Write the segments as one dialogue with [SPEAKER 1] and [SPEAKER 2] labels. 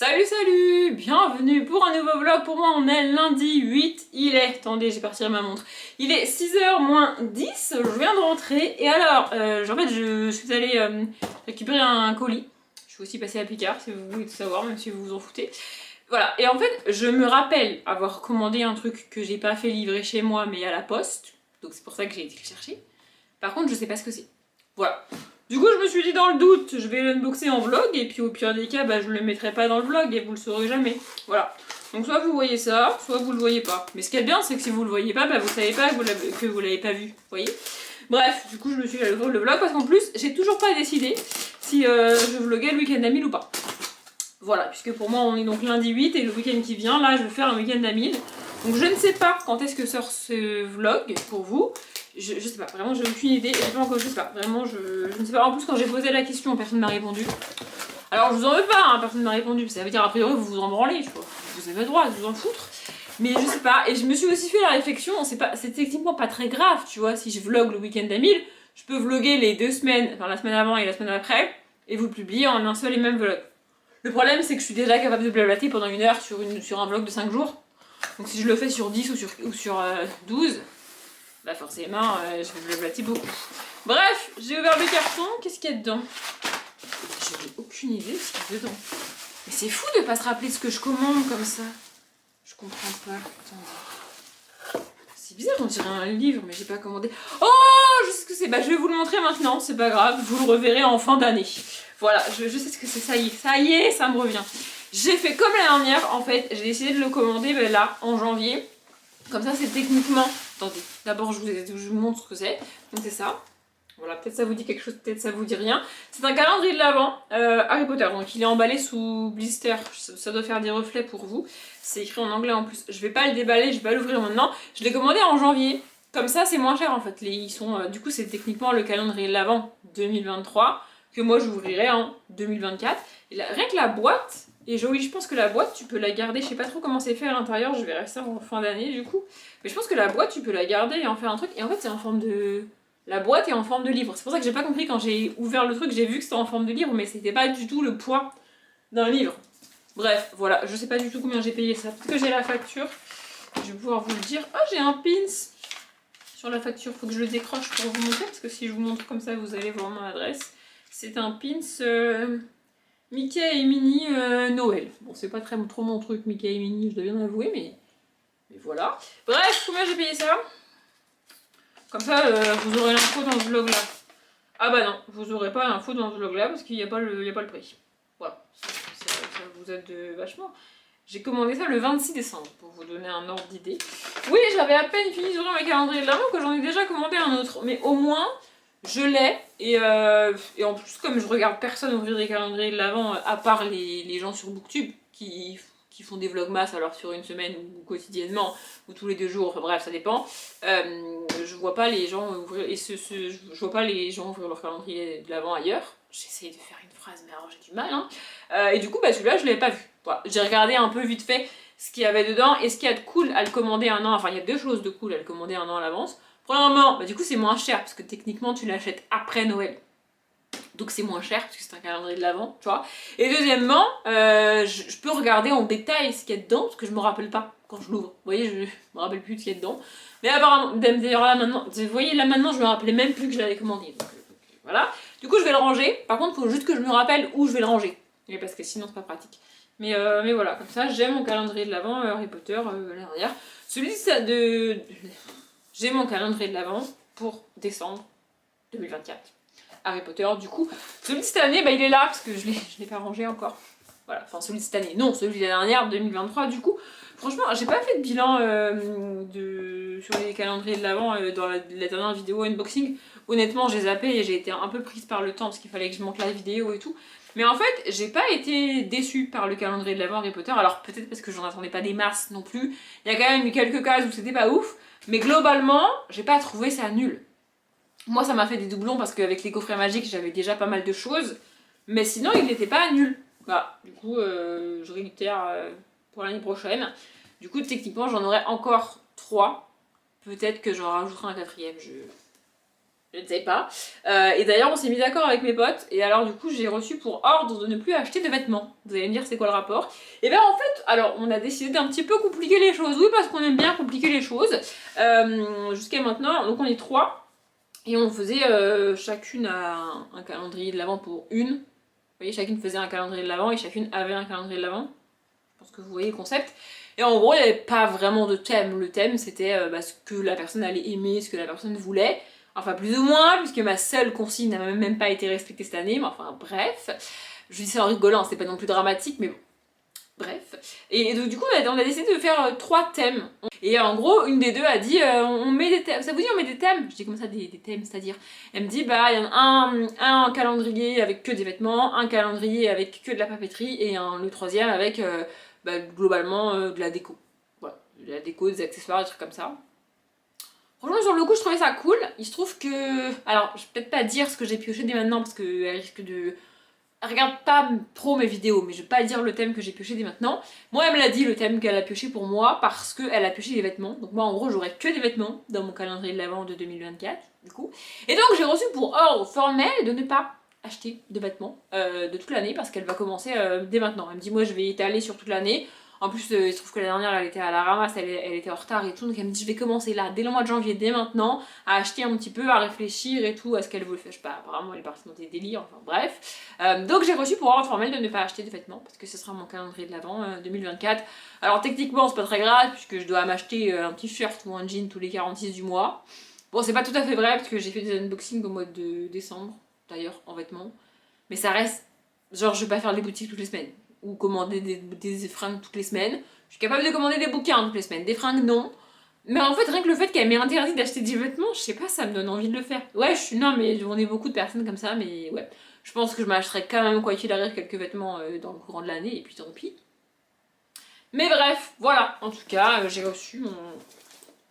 [SPEAKER 1] Salut, bienvenue pour un nouveau vlog. Pour moi on est lundi 8, attendez j'ai parti ma montre, il est 6h moins 10, je viens de rentrer et alors en fait je suis allée récupérer un colis. Je suis aussi passée à Picard si vous voulez tout savoir, même si vous vous en foutez. Voilà, et en fait je me rappelle avoir commandé un truc que j'ai pas fait livrer chez moi mais à la poste, donc c'est pour ça que j'ai été le chercher. Par contre je sais pas ce que c'est. Voilà. Du coup, je me suis dit dans le doute, je vais l'unboxer en vlog, et puis au pire des cas, bah, je le mettrai pas dans le vlog, et vous le saurez jamais. Voilà. Donc soit vous voyez ça, soit vous le voyez pas. Mais ce qui est bien, c'est que si vous le voyez pas, bah, vous savez pas que vous l'avez pas vu. Vous voyez. Bref, du coup, je me suis allée ouvrir le vlog, parce qu'en plus, j'ai toujours pas décidé si je vloguais le week-end d'Amil ou pas. Voilà, puisque pour moi, on est donc lundi 8, et le week-end qui vient, là, je vais faire un week-end d'Amil. Donc je ne sais pas quand est-ce que sort ce vlog pour vous. Je sais pas, vraiment j'ai aucune idée, je sais pas, vraiment je ne sais pas. En plus quand j'ai posé la question, personne ne m'a répondu. Alors je vous en veux pas, hein, personne ne m'a répondu, ça veut dire a priori vous vous en branlez, tu vois. Vous avez le droit de vous en foutre. Mais je sais pas, et je me suis aussi fait la réflexion, c'est techniquement pas très grave, tu vois, si je vlog le week-end d'Amil, je peux vlogger les 2 semaines, enfin la semaine avant et la semaine après, et vous le publier en un seul et même vlog. Le problème c'est que je suis déjà capable de blablater pendant 1 heure sur un vlog de 5 jours. Donc si je le fais sur 10 ou sur 12, bah forcément, je vais blablater beaucoup. Bref, j'ai ouvert le carton, qu'est-ce qu'il y a dedans? Je n'ai aucune idée de ce qu'il y a dedans. Mais c'est fou de pas se rappeler de ce que je commande comme ça. Je comprends pas, attendez. C'est bizarre, on dirait un livre, mais j'ai pas commandé. Oh, je sais ce que c'est, bah je vais vous le montrer maintenant, c'est pas grave, vous le reverrez en fin d'année. Voilà, je sais ce que c'est, ça y est, ça me revient. J'ai fait comme la dernière, en fait, j'ai décidé de le commander là, en janvier. Comme ça, c'est techniquement... Attendez, d'abord, je vous montre ce que c'est. Donc, c'est ça. Voilà, peut-être ça vous dit quelque chose, peut-être ça vous dit rien. C'est un calendrier de l'Avent Harry Potter. Donc, il est emballé sous blister. Ça doit faire des reflets pour vous. C'est écrit en anglais en plus. Je vais pas le déballer, je vais pas l'ouvrir maintenant. Je l'ai commandé en janvier. Comme ça, c'est moins cher en fait. Ils sont, du coup, c'est techniquement le calendrier de l'Avent 2023 que moi, j'ouvrirai en 2024. Et rien que la boîte... Et oui, je pense que la boîte, tu peux la garder. Je sais pas trop comment c'est fait à l'intérieur. Je verrai ça en fin d'année du coup. Mais je pense que la boîte, tu peux la garder et en faire un truc. Et en fait, c'est en forme de... La boîte est en forme de livre. C'est pour ça que j'ai pas compris quand j'ai ouvert le truc. J'ai vu que c'était en forme de livre, mais c'était pas du tout le poids d'un livre. Bref, voilà. Je sais pas du tout combien j'ai payé ça. Peut-être que j'ai la facture. Je vais pouvoir vous le dire. Ah, j'ai un pins sur la facture. Faut que je le décroche pour vous montrer. Parce que si je vous montre comme ça, vous allez voir mon adresse. C'est un pins... Mickey et Minnie Noël. Bon, c'est pas trop mon truc, Mickey et Minnie, je dois bien avouer, mais voilà. Bref, combien j'ai payé ça? Comme ça, vous aurez l'info dans ce vlog-là. Ah bah non, vous aurez pas l'info dans ce vlog-là parce qu'il n'y a, pas le prix. Voilà, ça vous aide vachement. J'ai commandé ça le 26 décembre, pour vous donner un ordre d'idée. Oui, j'avais à peine fini d'ouvrir mes calendriers de l'Avent que j'en ai déjà commandé un autre. Mais au moins... Je l'ai, et en plus, comme je regarde personne ouvrir des calendriers de l'Avent, à part les gens sur Booktube qui font des vlogmas alors sur une semaine ou quotidiennement ou tous les 2 jours, enfin bref, ça dépend. Je vois pas les gens ouvrir je vois pas les gens ouvrir leur calendrier de l'Avent ailleurs. J'essaye de faire une phrase, mais alors j'ai du mal, hein. Et du coup, bah, celui-là, je l'avais pas vu. Voilà. J'ai regardé un peu vite fait ce qu'il y avait dedans et ce qu'il y a de cool à le commander 1 an. Enfin, il y a 2 choses de cool à le commander 1 an à l'avance. Premièrement, bah du coup c'est moins cher parce que techniquement tu l'achètes après Noël. Donc c'est moins cher parce que c'est un calendrier de l'Avent, tu vois. Et deuxièmement, je peux regarder en détail ce qu'il y a dedans parce que je me rappelle pas quand je l'ouvre. Vous voyez, je me rappelle plus de ce qu'il y a dedans. Mais apparemment, d'ailleurs là maintenant, vous voyez là maintenant je me rappelais même plus que je l'avais commandé. Donc, voilà. Du coup je vais le ranger. Par contre il faut juste que je me rappelle où je vais le ranger. Et parce que sinon c'est pas pratique. Mais voilà, comme ça j'ai mon calendrier de l'Avent Harry Potter derrière. Celui de... J'ai mon calendrier de l'Avent pour décembre 2024. Harry Potter, du coup. Celui de cette année, bah, il est là, parce que je l'ai pas rangé encore. Voilà, enfin celui de cette année. Non, celui de la dernière, 2023, du coup. Franchement, j'ai pas fait de bilan sur les calendriers de l'Avent dans la dernière vidéo unboxing. Honnêtement, j'ai zappé et j'ai été un peu prise par le temps, parce qu'il fallait que je monte la vidéo et tout. Mais en fait, j'ai pas été déçue par le calendrier de l'Avent Harry Potter. Alors peut-être parce que j'en attendais pas des masses non plus. Il y a quand même eu quelques cases où c'était pas ouf. Mais globalement, j'ai pas trouvé ça nul. Moi, ça m'a fait des doublons parce qu'avec les coffrets magiques, j'avais déjà pas mal de choses. Mais sinon, il n'était pas nul. Bah, du coup, je réitère pour l'année prochaine. Du coup, techniquement, j'en aurai encore 3. Peut-être que j'en rajouterai un 4ème. Je ne sais pas. Et d'ailleurs, on s'est mis d'accord avec mes potes. Et alors, du coup, j'ai reçu pour ordre de ne plus acheter de vêtements. Vous allez me dire, c'est quoi le rapport? Et bien, en fait, alors, on a décidé d'un petit peu compliquer les choses. Oui, parce qu'on aime bien compliquer les choses. Jusqu'à maintenant, donc on est 3. Et on faisait chacune un calendrier de l'avant pour une. Vous voyez, chacune faisait un calendrier de l'avant et chacune avait un calendrier de l'avant. Je pense que vous voyez le concept. Et en gros, il n'y avait pas vraiment de thème. Le thème, c'était ce que la personne allait aimer, ce que la personne voulait. Enfin, plus ou moins, puisque ma seule consigne n'a même pas été respectée cette année. Mais enfin, bref. Je dis ça en rigolant, c'est pas non plus dramatique, mais bon. Bref. Et donc, du coup, on a décidé de faire 3 thèmes. Et en gros, une des deux a dit on met des thèmes. Ça vous dit, on met des thèmes? Je dis comme ça, des thèmes, c'est-à-dire. Elle me dit bah, il y en a un calendrier avec que des vêtements, un calendrier avec que de la papeterie, et le troisième avec globalement de la déco. Voilà, de la déco, des accessoires, des trucs comme ça. Franchement, sur le coup, je trouvais ça cool. Il se trouve que. Alors, je vais peut-être pas dire ce que j'ai pioché dès maintenant parce qu'elle risque de. Elle regarde pas trop mes vidéos, mais je vais pas dire le thème que j'ai pioché dès maintenant. Moi, elle me l'a dit, le thème qu'elle a pioché pour moi, parce qu'elle a pioché des vêtements. Donc, moi, en gros, j'aurais que des vêtements dans mon calendrier de l'avant de 2024, du coup. Et donc, j'ai reçu pour ordre formel de ne pas acheter de vêtements de toute l'année parce qu'elle va commencer dès maintenant. Elle me dit, moi, je vais étaler sur toute l'année. En plus, il se trouve que la dernière, elle était à la ramasse, elle était en retard et tout. Donc elle me dit, je vais commencer là, dès le mois de janvier, dès maintenant, à acheter un petit peu, à réfléchir et tout, à ce qu'elle veut. Je sais pas, apparemment, elle est partie dans des délires, enfin bref. Donc j'ai reçu pour ordre formel de ne pas acheter de vêtements, parce que ce sera mon calendrier de l'avant 2024. Alors techniquement, c'est pas très grave, puisque je dois m'acheter un t-shirt ou un jean tous les 46 du mois. Bon, c'est pas tout à fait vrai, parce que j'ai fait des unboxings au mois de décembre, d'ailleurs, en vêtements. Mais ça reste, genre, je vais pas faire des boutiques toutes les semaines ou commander des fringues toutes les semaines. Je suis capable de commander des bouquins toutes les semaines. Des fringues, non. Mais en fait, rien que le fait qu'elle m'ait interdit d'acheter des vêtements, je sais pas, ça me donne envie de le faire. Ouais, non, mais on est beaucoup de personnes comme ça, mais ouais. Je pense que je m'achèterai quand même, quoi qu'il arrive, quelques vêtements dans le courant de l'année, et puis tant pis. Mais bref, voilà. En tout cas, j'ai reçu mon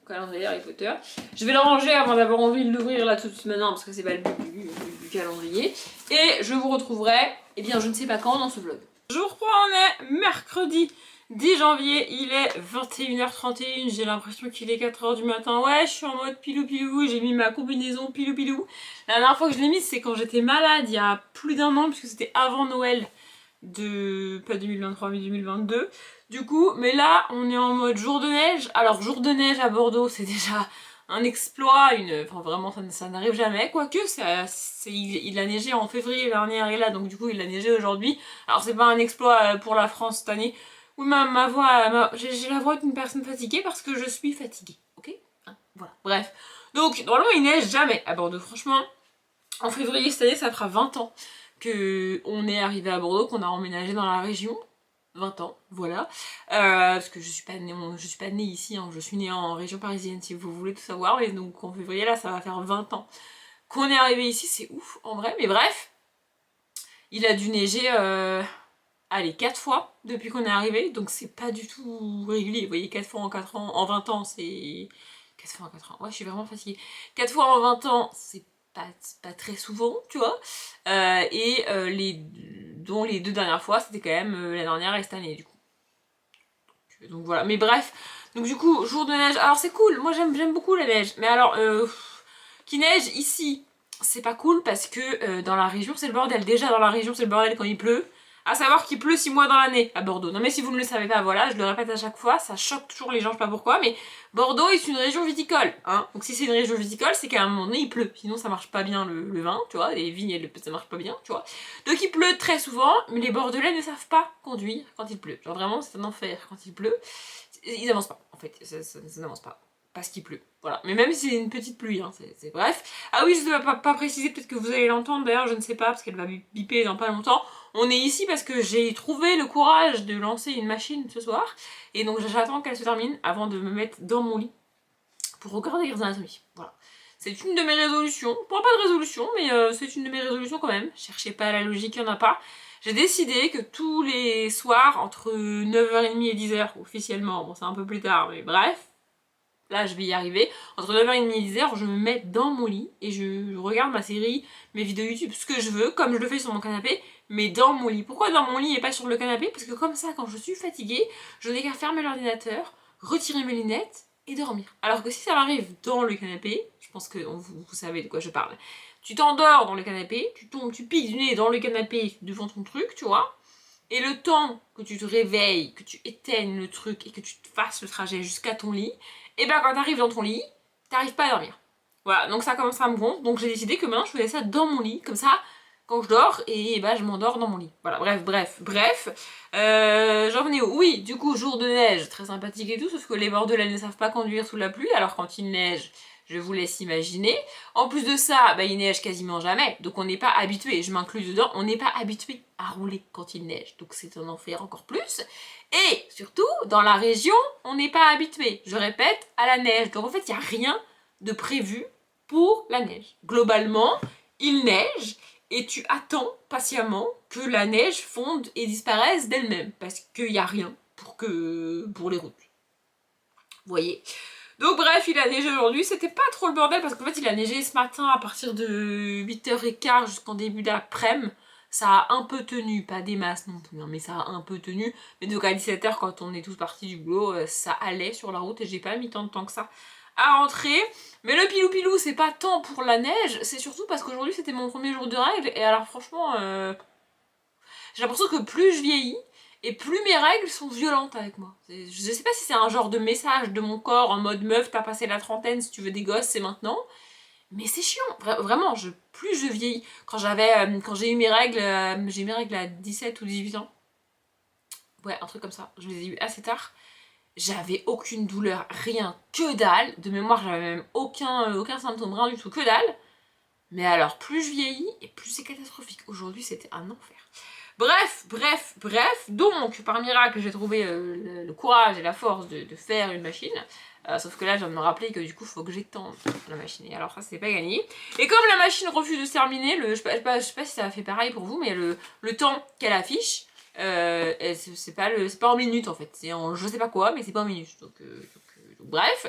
[SPEAKER 1] calendrier Harry Potter. Je vais le ranger avant d'avoir envie de l'ouvrir là tout de suite maintenant, parce que c'est pas le but du calendrier. Et je vous retrouverai, eh bien, je ne sais pas quand, dans ce vlog. Jour 3, on est mercredi 10 janvier, il est 21h31, j'ai l'impression qu'il est 4h du matin. Ouais, je suis en mode pilou pilou, j'ai mis ma combinaison pilou pilou. La dernière fois que je l'ai mise, c'est quand j'étais malade, il y a plus d'1 an, puisque c'était avant Noël de... pas 2023, mais 2022. Du coup, mais là, on est en mode jour de neige. Alors, jour de neige à Bordeaux, c'est déjà un exploit, enfin vraiment ça n'arrive jamais, quoique il a neigé en février dernier et là, donc du coup il a neigé aujourd'hui. Alors c'est pas un exploit pour la France cette année. Oui, ma voix, j'ai la voix d'une personne fatiguée parce que je suis fatiguée, ok hein, voilà, bref. Donc normalement il neige jamais à Bordeaux, franchement. En février cette année, ça fera 20 ans qu'on est arrivé à Bordeaux, qu'on a emménagé dans la région. 20 ans, voilà. Parce que je suis pas née ici, hein. Je suis née en région parisienne si vous voulez tout savoir. Mais donc en février là, ça va faire 20 ans qu'on est arrivé ici, c'est ouf en vrai. Mais bref, il a dû neiger, allez, 4 fois depuis qu'on est arrivé. Donc c'est pas du tout régulier. Vous voyez, 4 fois en 4 ans, en 20 ans, c'est... 4 fois en 4 ans, ouais, je suis vraiment fatiguée. 4 fois en 20 ans, c'est pas très souvent, tu vois. Dont les 2 dernières fois, c'était quand même la dernière et cette année, du coup. Donc voilà, mais bref. Donc du coup, jour de neige. Alors c'est cool, moi j'aime beaucoup la neige. Mais alors, qu'il neige ici, c'est pas cool parce que dans la région, c'est le bordel. Déjà, dans la région, c'est le bordel quand il pleut. À savoir qu'il pleut 6 mois dans l'année à Bordeaux. Non mais si vous ne le savez pas, voilà, je le répète à chaque fois, ça choque toujours les gens, je sais pas pourquoi, mais Bordeaux est une région viticole, hein. Donc si c'est une région viticole, c'est qu'à un moment donné il pleut, sinon ça marche pas bien le vin, tu vois, les vignes ça marche pas bien, tu vois. Donc il pleut très souvent, mais les Bordelais ne savent pas conduire quand il pleut. Genre vraiment c'est un enfer quand il pleut. Ils avancent pas, en fait, ça n'avance pas. Parce qu'il pleut, voilà. Mais même si c'est une petite pluie, hein, c'est bref. Ah oui, je ne vais pas préciser, peut-être que vous allez l'entendre, d'ailleurs je ne sais pas, parce qu'elle va biper dans pas longtemps. On est ici parce que j'ai trouvé le courage de lancer une machine ce soir, et donc j'attends qu'elle se termine avant de me mettre dans mon lit pour regarder Grey's Anatomy, voilà. C'est une de mes résolutions, bon pas de résolution, mais c'est une de mes résolutions quand même. Cherchez pas la logique, il n'y en a pas. J'ai décidé que tous les soirs, entre 9h30 et 10h, officiellement, bon c'est un peu plus tard, mais bref, là je vais y arriver, entre 9h30 et 10h, je me mets dans mon lit et je regarde ma série, mes vidéos YouTube, ce que je veux, comme je le fais sur mon canapé, mais dans mon lit. Pourquoi dans mon lit et pas sur le canapé? Parce que comme ça, quand je suis fatiguée, je n'ai qu'à fermer l'ordinateur, retirer mes lunettes et dormir. Alors que si ça m'arrive dans le canapé, je Je pense que vous savez de quoi je parle. Tu t'endors dans le canapé, tu tombes, tu piques du nez dans le canapé devant ton truc, tu vois. Et le temps que tu te réveilles, que tu éteignes le truc et que tu te fasses le trajet jusqu'à ton lit, et ben quand t'arrives dans ton lit, t'arrives pas à dormir. Voilà, donc ça commence à me gonfler. Donc j'ai décidé que maintenant je faisais ça dans mon lit, comme ça, quand je dors, et ben je m'endors dans mon lit. Voilà, bref. J'en venais où? Oui, du coup, jour de neige, très sympathique et tout, sauf que les Bordelais ne savent pas conduire sous la pluie, alors quand il neige, je vous laisse imaginer. En plus de ça, bah, il neige quasiment jamais, donc on n'est pas habitué, je m'inclus dedans, on n'est pas habitué à rouler quand il neige, donc c'est un enfer encore plus. Et surtout, dans la région, on n'est pas habitué, je répète, à la neige. Donc en fait, il n'y a rien de prévu pour la neige. Globalement, il neige et tu attends patiemment que la neige fonde et disparaisse d'elle-même, parce qu'il n'y a rien pour les routes. Vous voyez? Donc bref, il a neigé aujourd'hui, c'était pas trop le bordel parce qu'en fait il a neigé ce matin à partir de 8h15 jusqu'en début d'après-midi. Ça a un peu tenu, pas des masses non plus, hein, mais ça a un peu tenu. Mais donc à 17h quand on est tous partis du boulot, ça allait sur la route et j'ai pas mis tant de temps que ça à rentrer. Mais le pilou-pilou, c'est pas tant pour la neige, c'est surtout parce qu'aujourd'hui c'était mon premier jour de règles. Et alors franchement, j'ai l'impression que plus je vieillis, et plus mes règles sont violentes avec moi. Je sais pas si c'est un genre de message de mon corps en mode meuf, t'as passé la trentaine, si tu veux des gosses, c'est maintenant. Mais c'est chiant, vraiment, plus je vieillis. Quand j'ai eu mes règles, j'ai eu mes règles à 17 ou 18 ans. Ouais, un truc comme ça. Je les ai eu assez tard. J'avais aucune douleur, rien, que dalle. De mémoire, j'avais même aucun symptôme, rien du tout, que dalle. Mais alors, plus je vieillis, et plus c'est catastrophique. Aujourd'hui, c'était un enfer. Bref, donc par miracle j'ai trouvé le courage et la force de faire une machine, sauf que là je viens de me rappeler que du coup il faut que j'étende la machine, et alors ça c'est pas gagné. Et comme la machine refuse de se terminer, je sais pas si ça a fait pareil pour vous, mais le temps qu'elle affiche, c'est pas en minutes en fait, c'est en je sais pas quoi, mais c'est pas en minutes, donc bref.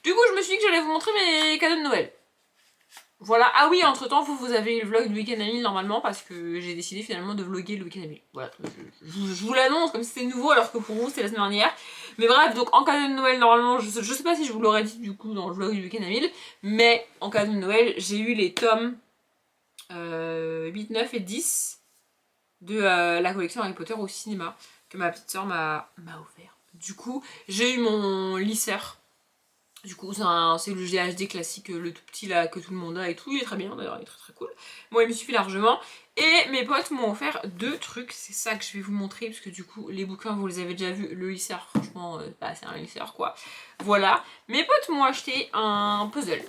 [SPEAKER 1] Du coup je me suis dit que j'allais vous montrer mes cadeaux de Noël. Voilà, ah oui, entre temps, vous avez eu le vlog du week-end à 1000 normalement, parce que j'ai décidé finalement de vlogger le week-end à 1000. Voilà, je vous l'annonce comme si c'était nouveau alors que pour vous c'était la semaine dernière. Mais bref, donc en cadeau de Noël, normalement, je sais pas si je vous l'aurais dit du coup dans le vlog du week-end à 1000, mais en cadeau de Noël, j'ai eu les tomes 8, 9 et 10 de la collection Harry Potter au cinéma, que ma petite soeur m'a offert. Du coup, j'ai eu mon lisseur. Du coup, c'est le GHD classique, le tout petit là que tout le monde a et tout. Il est très bien d'ailleurs, il est très cool. Moi, il me suffit largement. Et mes potes m'ont offert 2 trucs. C'est ça que je vais vous montrer parce que du coup, les bouquins, vous les avez déjà vus. Le lisseur, franchement, c'est un lisseur quoi. Voilà. Mes potes m'ont acheté un puzzle.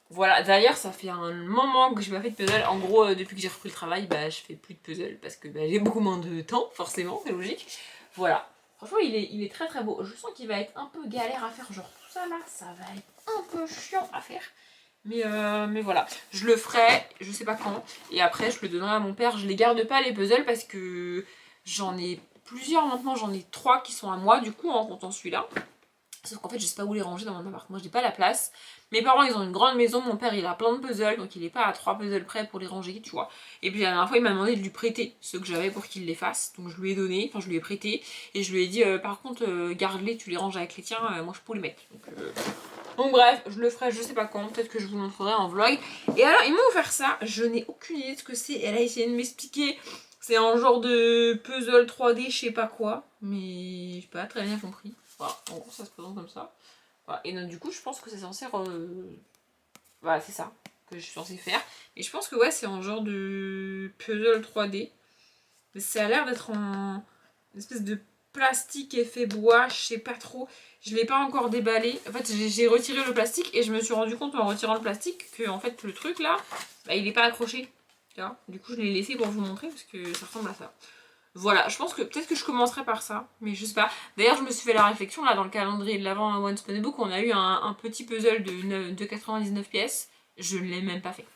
[SPEAKER 1] Voilà, d'ailleurs, ça fait un moment que j'ai pas fait de puzzle. En gros, depuis que j'ai repris le travail, je fais plus de puzzle parce que j'ai beaucoup moins de temps, forcément, c'est logique. Voilà. Franchement, il est très très beau. Je sens qu'il va être un peu galère à faire, genre tout ça là, ça va être un peu chiant à faire. Mais voilà, je le ferai, je sais pas quand, et après je le donnerai à mon père. Je les garde pas les puzzles parce que j'en ai plusieurs maintenant, j'en ai 3 qui sont à moi du coup en comptant celui-là. Sauf qu'en fait je sais pas où les ranger dans mon appart, moi j'ai pas la place. Mes parents ils ont une grande maison, mon père il a plein de puzzles, donc il est pas à 3 puzzles près pour les ranger, tu vois. Et puis la dernière fois il m'a demandé de lui prêter ceux que j'avais pour qu'il les fasse, donc je lui ai donné, enfin je lui ai prêté, et je lui ai dit par contre garde-les, tu les ranges avec les tiens, moi je peux les mettre. Donc bref, je le ferai je sais pas quand, peut-être que je vous montrerai en vlog. Et alors ils m'ont offert ça, je n'ai aucune idée de ce que c'est, elle a essayé de m'expliquer, c'est un genre de puzzle 3D je sais pas quoi, mais j'ai pas très bien compris. Voilà, en gros ça se présente comme ça. Voilà. Et donc du coup je pense que c'est censé... Voilà, c'est ça que je suis censée faire. Et je pense que ouais c'est un genre de puzzle 3D. Mais ça a l'air d'être en une espèce de plastique effet bois, je sais pas trop. Je l'ai pas encore déballé. En fait j'ai retiré le plastique et je me suis rendu compte en retirant le plastique que en fait le truc là, il est pas accroché. Tu vois, du coup je l'ai laissé pour vous montrer parce que ça ressemble à ça. Voilà, je pense que peut-être que je commencerai par ça, mais je sais pas. D'ailleurs, je me suis fait la réflexion, là, dans le calendrier de l'avant à One Spun Book, on a eu un petit puzzle de 99 pièces. Je ne l'ai même pas fait.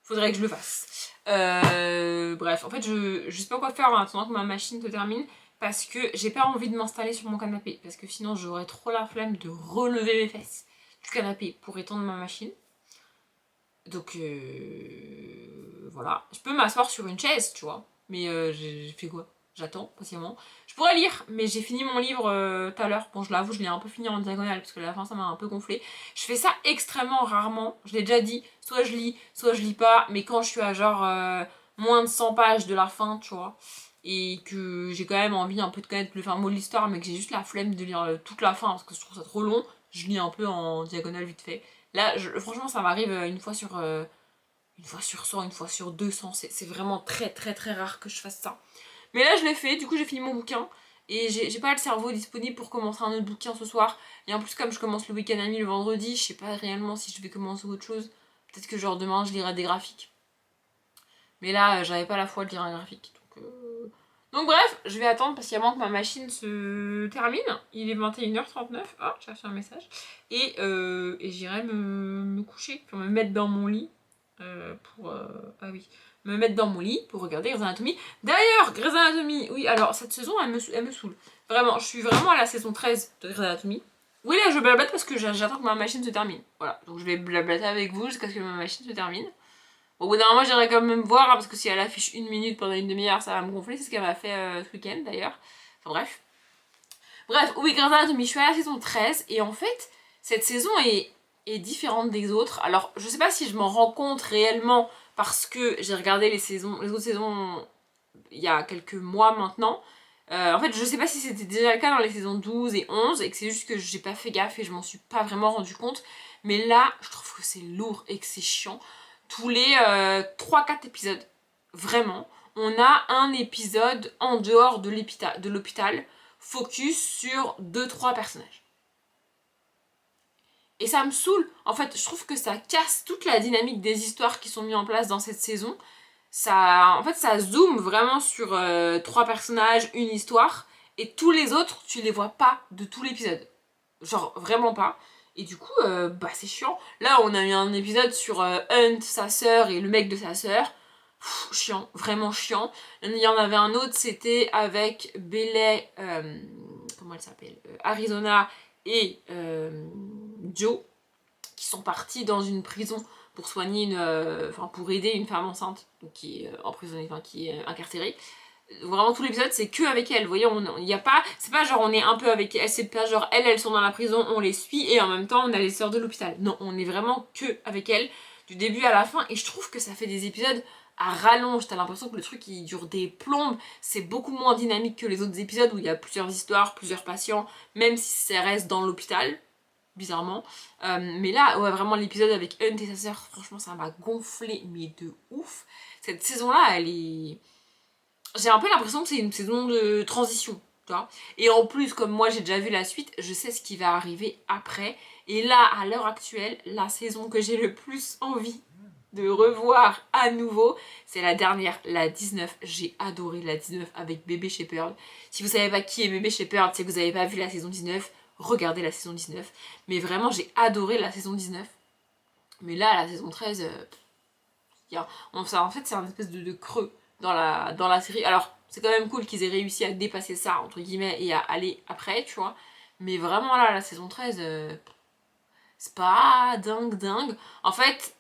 [SPEAKER 1] Faudrait que je le fasse. Bref, en fait, je sais pas quoi faire en attendant que ma machine se termine, parce que j'ai pas envie de m'installer sur mon canapé, parce que sinon j'aurais trop la flemme de relever mes fesses du canapé pour étendre ma machine. Donc, voilà. Je peux m'asseoir sur une chaise, tu vois. Mais j'ai fait quoi? J'attends patiemment. Je pourrais lire, mais j'ai fini mon livre tout à l'heure. Bon, je l'avoue, je l'ai un peu fini en diagonale parce que à la fin ça m'a un peu gonflé. Je fais ça extrêmement rarement. Je l'ai déjà dit, soit je lis pas. Mais quand je suis à genre moins de 100 pages de la fin, tu vois, et que j'ai quand même envie un peu de connaître le fin mot de l'histoire, mais que j'ai juste la flemme de lire toute la fin parce que je trouve ça trop long, je lis un peu en diagonale vite fait. Là, franchement, ça m'arrive une fois sur 100, une fois sur 200. C'est vraiment très très très rare que je fasse ça. Mais là, je l'ai fait, du coup, j'ai fini mon bouquin. Et j'ai pas le cerveau disponible pour commencer un autre bouquin ce soir. Et en plus, comme je commence le week-end ami le vendredi, je sais pas réellement si je vais commencer autre chose. Peut-être que genre demain, je lirai des graphiques. Mais là, j'avais pas la foi de lire un graphique. Donc bref, je vais attendre parce qu'il y a moins que ma machine se termine. Il est 21h39. Oh, j'ai reçu un message. Et j'irai me coucher, pour me mettre dans mon lit. Ah oui, me mettre dans mon lit pour regarder Grey's Anatomy. D'ailleurs, Grey's Anatomy, oui, alors cette saison, elle me saoule. Vraiment, je suis vraiment à la saison 13 de Grey's Anatomy. Oui, là, je blablate parce que j'attends que ma machine se termine. Voilà, donc je vais blablater avec vous jusqu'à ce que ma machine se termine. Bon, au bout d'un moment, j'irai quand même voir, hein, parce que si elle affiche 1 minute pendant une demi-heure, ça va me gonfler. C'est ce qu'elle m'a fait ce week-end, d'ailleurs. Enfin, bref. Bref, oui, Grey's Anatomy, je suis à la saison 13, et en fait, cette saison est différente des autres. Alors, je sais pas si je m'en rends compte réellement, parce que j'ai regardé les autres saisons il y a quelques mois maintenant. En fait, je sais pas si c'était déjà le cas dans les saisons 12 et 11, et que c'est juste que j'ai pas fait gaffe et je m'en suis pas vraiment rendu compte. Mais là, je trouve que c'est lourd et que c'est chiant. Tous les 3-4 épisodes, vraiment, on a un épisode en dehors de l'hôpital, focus sur 2-3 personnages. Et ça me saoule. En fait, je trouve que ça casse toute la dynamique des histoires qui sont mises en place dans cette saison. En fait, ça zoome vraiment sur 3 personnages, une histoire, et tous les autres, tu les vois pas de tout l'épisode. Genre, vraiment pas. Et du coup, bah c'est chiant. Là, on a eu un épisode sur Hunt, sa sœur, et le mec de sa sœur. Chiant, vraiment chiant. Il y en avait un autre, c'était avec Bailey, comment elle s'appelle, Arizona et Joe, qui sont partis dans une prison pour soigner pour aider une femme enceinte, donc qui est emprisonnée, enfin qui est incarcérée. Vraiment tout l'épisode c'est que avec elle, vous voyez, il y a pas, c'est pas genre on est un peu avec elle, c'est pas genre elles sont dans la prison, on les suit et en même temps on a les sœurs de l'hôpital. Non, on est vraiment que avec elle du début à la fin et je trouve que ça fait des épisodes à rallonge, t'as l'impression que le truc il dure des plombes, c'est beaucoup moins dynamique que les autres épisodes où il y a plusieurs histoires, plusieurs patients, même si ça reste dans l'hôpital, bizarrement. Mais là, ouais, vraiment l'épisode avec Hunt et sa sœur, franchement ça m'a gonflé, mais de ouf. Cette saison là, elle est... J'ai un peu l'impression que c'est une saison de transition, tu vois. Et en plus, comme moi j'ai déjà vu la suite, je sais ce qui va arriver après. Et là, à l'heure actuelle, la saison que j'ai le plus envie de revoir à nouveau, c'est la dernière, la 19. J'ai adoré la 19 avec Bébé Shepherd. Si vous savez pas qui est Bébé Shepherd, c'est que vous avez pas vu la saison 19, regardez la saison 19. Mais vraiment, j'ai adoré la saison 19. Mais là, la saison 13, en fait, c'est un espèce de creux dans la série. Alors, c'est quand même cool qu'ils aient réussi à dépasser ça, entre guillemets, et à aller après, tu vois. Mais vraiment, là, la saison 13, c'est pas dingue. En fait,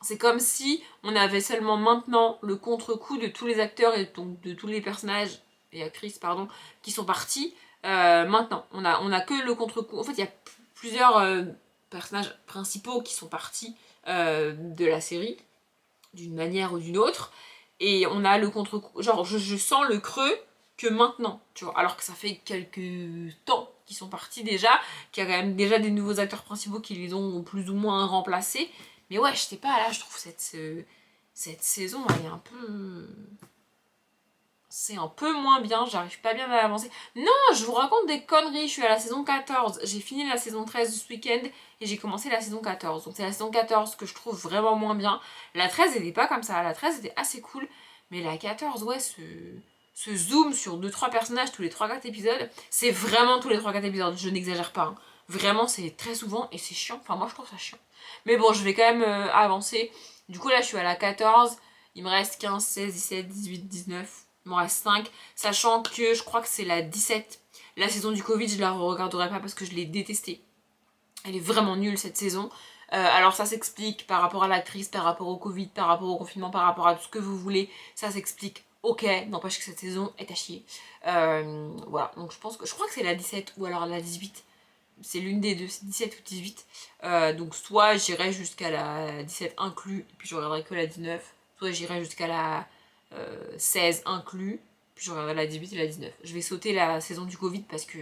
[SPEAKER 1] c'est comme si on avait seulement maintenant le contre-coup de tous les acteurs et donc de tous les personnages et actrices, pardon, qui sont partis. Maintenant, on a que le contre-coup. En fait, il y a plusieurs personnages principaux qui sont partis de la série, d'une manière ou d'une autre. Et on a le contre-coup. Genre, je sens le creux que maintenant, tu vois. Alors que ça fait quelques temps qu'ils sont partis déjà, qu'il y a quand même déjà des nouveaux acteurs principaux qui les ont plus ou moins remplacés. Mais ouais, je sais pas, là, je trouve cette saison, elle est un peu... C'est un peu moins bien, j'arrive pas bien à avancer. Non, je vous raconte des conneries, je suis à la saison 14. J'ai fini la saison 13 ce week-end et j'ai commencé la saison 14. Donc c'est la saison 14 que je trouve vraiment moins bien. La 13 elle n'est pas comme ça, la 13 était assez cool. Mais la 14, ouais, ce zoom sur 2-3 personnages tous les 3-4 épisodes, c'est vraiment tous les 3-4 épisodes, je n'exagère pas. Hein. Vraiment, c'est très souvent et c'est chiant. Enfin, moi je trouve ça chiant. Mais bon, je vais quand même avancer. Du coup, là, je suis à la 14. Il me reste 15, 16, 17, 18, 19. Il m'en reste 5. Sachant que je crois que c'est la 17. La saison du Covid, je la regarderai pas parce que je l'ai détestée. Elle est vraiment nulle cette saison. Alors ça s'explique par rapport à l'actrice, par rapport au Covid, par rapport au confinement, par rapport à tout ce que vous voulez. Ça s'explique
[SPEAKER 2] ok, n'empêche que cette saison est à chier. Voilà, donc je crois que c'est la 17 ou alors la 18. C'est l'une des deux, c'est 17 ou 18. Donc soit j'irai jusqu'à la 17 inclus, et puis je regarderai que la 19. Soit j'irai jusqu'à la 16 inclus, puis je regarderai la 18 et la 19. Je vais sauter la saison du Covid parce que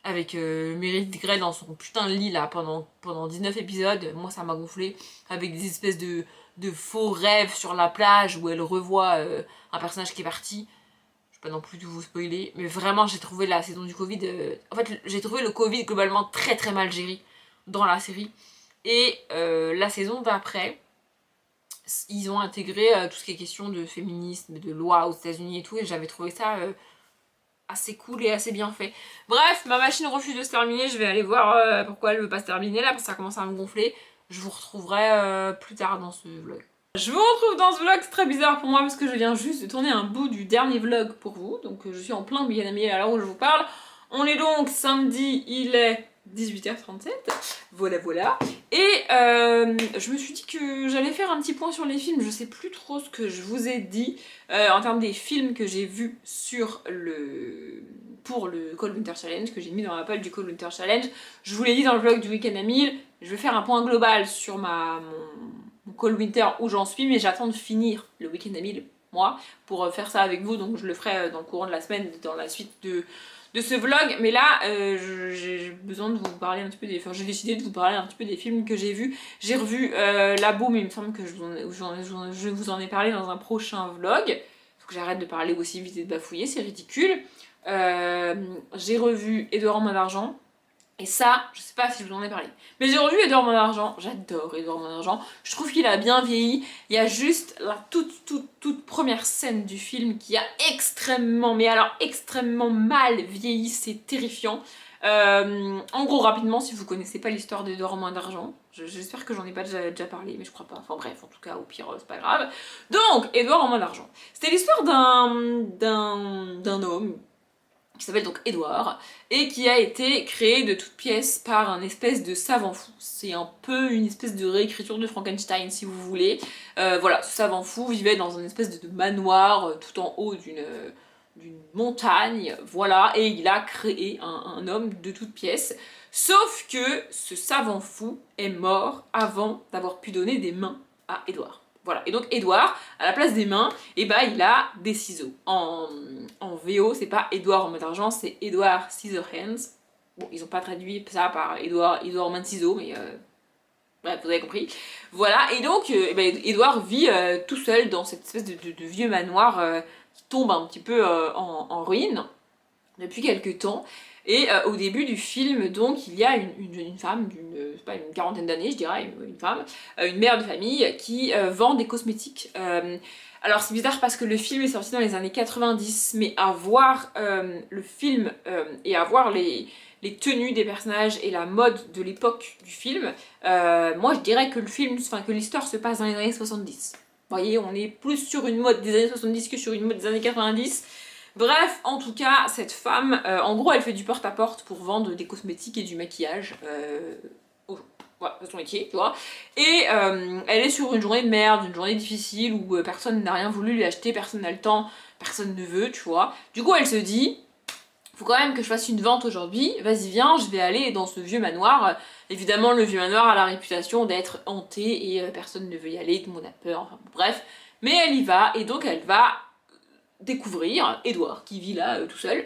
[SPEAKER 2] avec Meredith Grey dans son putain de lit là pendant 19 épisodes, moi ça m'a gonflé, avec des espèces de faux rêves sur la plage où elle revoit un personnage qui est parti. Je vais pas non plus tout vous spoiler, mais vraiment j'ai trouvé la saison du Covid, en fait j'ai trouvé le Covid globalement très très mal géré dans la série. Et la saison d'après, ils ont intégré tout ce qui est question de féminisme, de loi aux États-Unis et tout, et j'avais trouvé ça assez cool et assez bien fait. Bref, ma machine refuse de se terminer, je vais aller voir pourquoi elle veut pas se terminer là, parce que ça commence à me gonfler. Je vous retrouverai plus tard dans ce vlog. Je vous retrouve dans ce vlog, c'est très bizarre pour moi parce que je viens juste de tourner un bout du dernier vlog pour vous, donc je suis en plein bien ami à l'heure où je vous parle. On est donc samedi, il est 18h37, voilà voilà. Et je me suis dit que j'allais faire un petit point sur les films, je sais plus trop ce que je vous ai dit en termes des films que j'ai vus pour le Cold Winter Challenge, que j'ai mis dans la page du Cold Winter Challenge. Je vous l'ai dit dans le vlog du week-end à 1000, je vais faire un point global sur mon Cold Winter où j'en suis, mais j'attends de finir le week-end à 1000, moi, pour faire ça avec vous, donc je le ferai dans le courant de la semaine, dans la suite de ce vlog. Mais là j'ai besoin de vous parler un petit peu des... Enfin j'ai décidé de vous parler un petit peu des films que j'ai vus. J'ai revu La Boum, mais il me semble que je vous en ai parlé dans un prochain vlog. Faut que j'arrête de parler aussi vite et de bafouiller, c'est ridicule. J'ai revu Edouard en main d'argent. Et ça, je sais pas si je vous en ai parlé. Mais j'ai revu Edouard Main d'Argent, j'adore Edouard Main d'Argent. Je trouve qu'il a bien vieilli. Il y a juste la toute première scène du film qui a extrêmement, mais alors extrêmement mal vieilli, c'est terrifiant. En gros, rapidement, si vous connaissez pas l'histoire d'Edouard Main d'Argent, j'espère que j'en ai pas déjà parlé, mais je crois pas. Enfin bref, en tout cas, au pire, c'est pas grave. Donc, Edouard en Main d'Argent. C'était l'histoire d'un homme qui s'appelle donc Edouard, et qui a été créé de toutes pièces par un espèce de savant fou. C'est un peu une espèce de réécriture de Frankenstein, si vous voulez. Voilà, ce savant fou vivait dans une espèce de manoir tout en haut d'une montagne, voilà, et il a créé un homme de toutes pièces. Sauf que ce savant fou est mort avant d'avoir pu donner des mains à Edouard. Voilà, et donc Edouard, à la place des mains, et bah il a des ciseaux. En VO, c'est pas Edouard en main d'argent, c'est Edouard Scissorhands. Bon, ils ont pas traduit ça par Edouard main de ciseaux, mais bref, vous avez compris. Voilà, et donc Edouard vit tout seul dans cette espèce de vieux manoir qui tombe un petit peu en ruine depuis quelques temps. Et au début du film, donc, il y a une femme c'est pas une quarantaine d'années, je dirais, une femme, une mère de famille, qui vend des cosmétiques. Alors c'est bizarre parce que le film est sorti dans les années 90, mais à voir le film et à voir les tenues des personnages et la mode de l'époque du film, moi je dirais que que l'histoire se passe dans les années 70. Vous voyez, on est plus sur une mode des années 70 que sur une mode des années 90. Bref, en tout cas, cette femme, en gros, elle fait du porte-à-porte pour vendre des cosmétiques et du maquillage aux gens. Voilà, c'est son métier, tu vois. Et elle est sur une journée de merde, une journée difficile où personne n'a rien voulu lui acheter, personne n'a le temps, personne ne veut, tu vois. Du coup, elle se dit, faut quand même que je fasse une vente aujourd'hui, vas-y viens, je vais aller dans ce vieux manoir. Évidemment, le vieux manoir a la réputation d'être hanté et personne ne veut y aller, tout le monde a peur, enfin bref. Mais elle y va, et donc elle va découvrir Edouard qui vit là tout seul.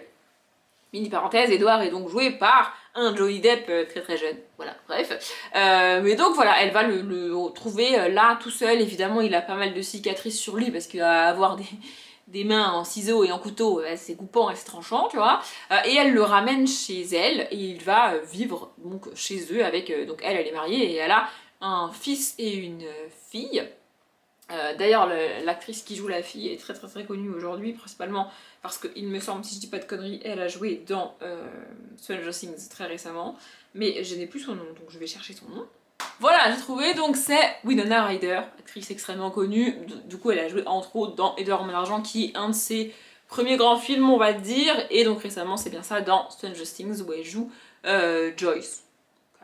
[SPEAKER 2] Mini parenthèse, Edouard est donc joué par un Johnny Depp très très jeune. Voilà, bref. Mais donc voilà, elle va le retrouver là tout seul. Évidemment, il a pas mal de cicatrices sur lui parce qu'il va avoir des mains en ciseaux et en couteau, c'est coupant et c'est tranchant, tu vois. Et elle le ramène chez elle et il va vivre donc chez eux avec. Donc elle est mariée et elle a un fils et une fille. D'ailleurs, l'actrice qui joue la fille est très très très connue aujourd'hui, principalement parce qu'il me semble, si je dis pas de conneries, elle a joué dans Stranger Things très récemment, mais je n'ai plus son nom, donc je vais chercher son nom. Voilà, j'ai trouvé, donc c'est Winona Ryder, actrice extrêmement connue. Du coup, elle a joué entre autres dans Edouard Main d'Argent, qui est un de ses premiers grands films, on va dire, et donc récemment, c'est bien ça, dans Stranger Things, où elle joue Joyce.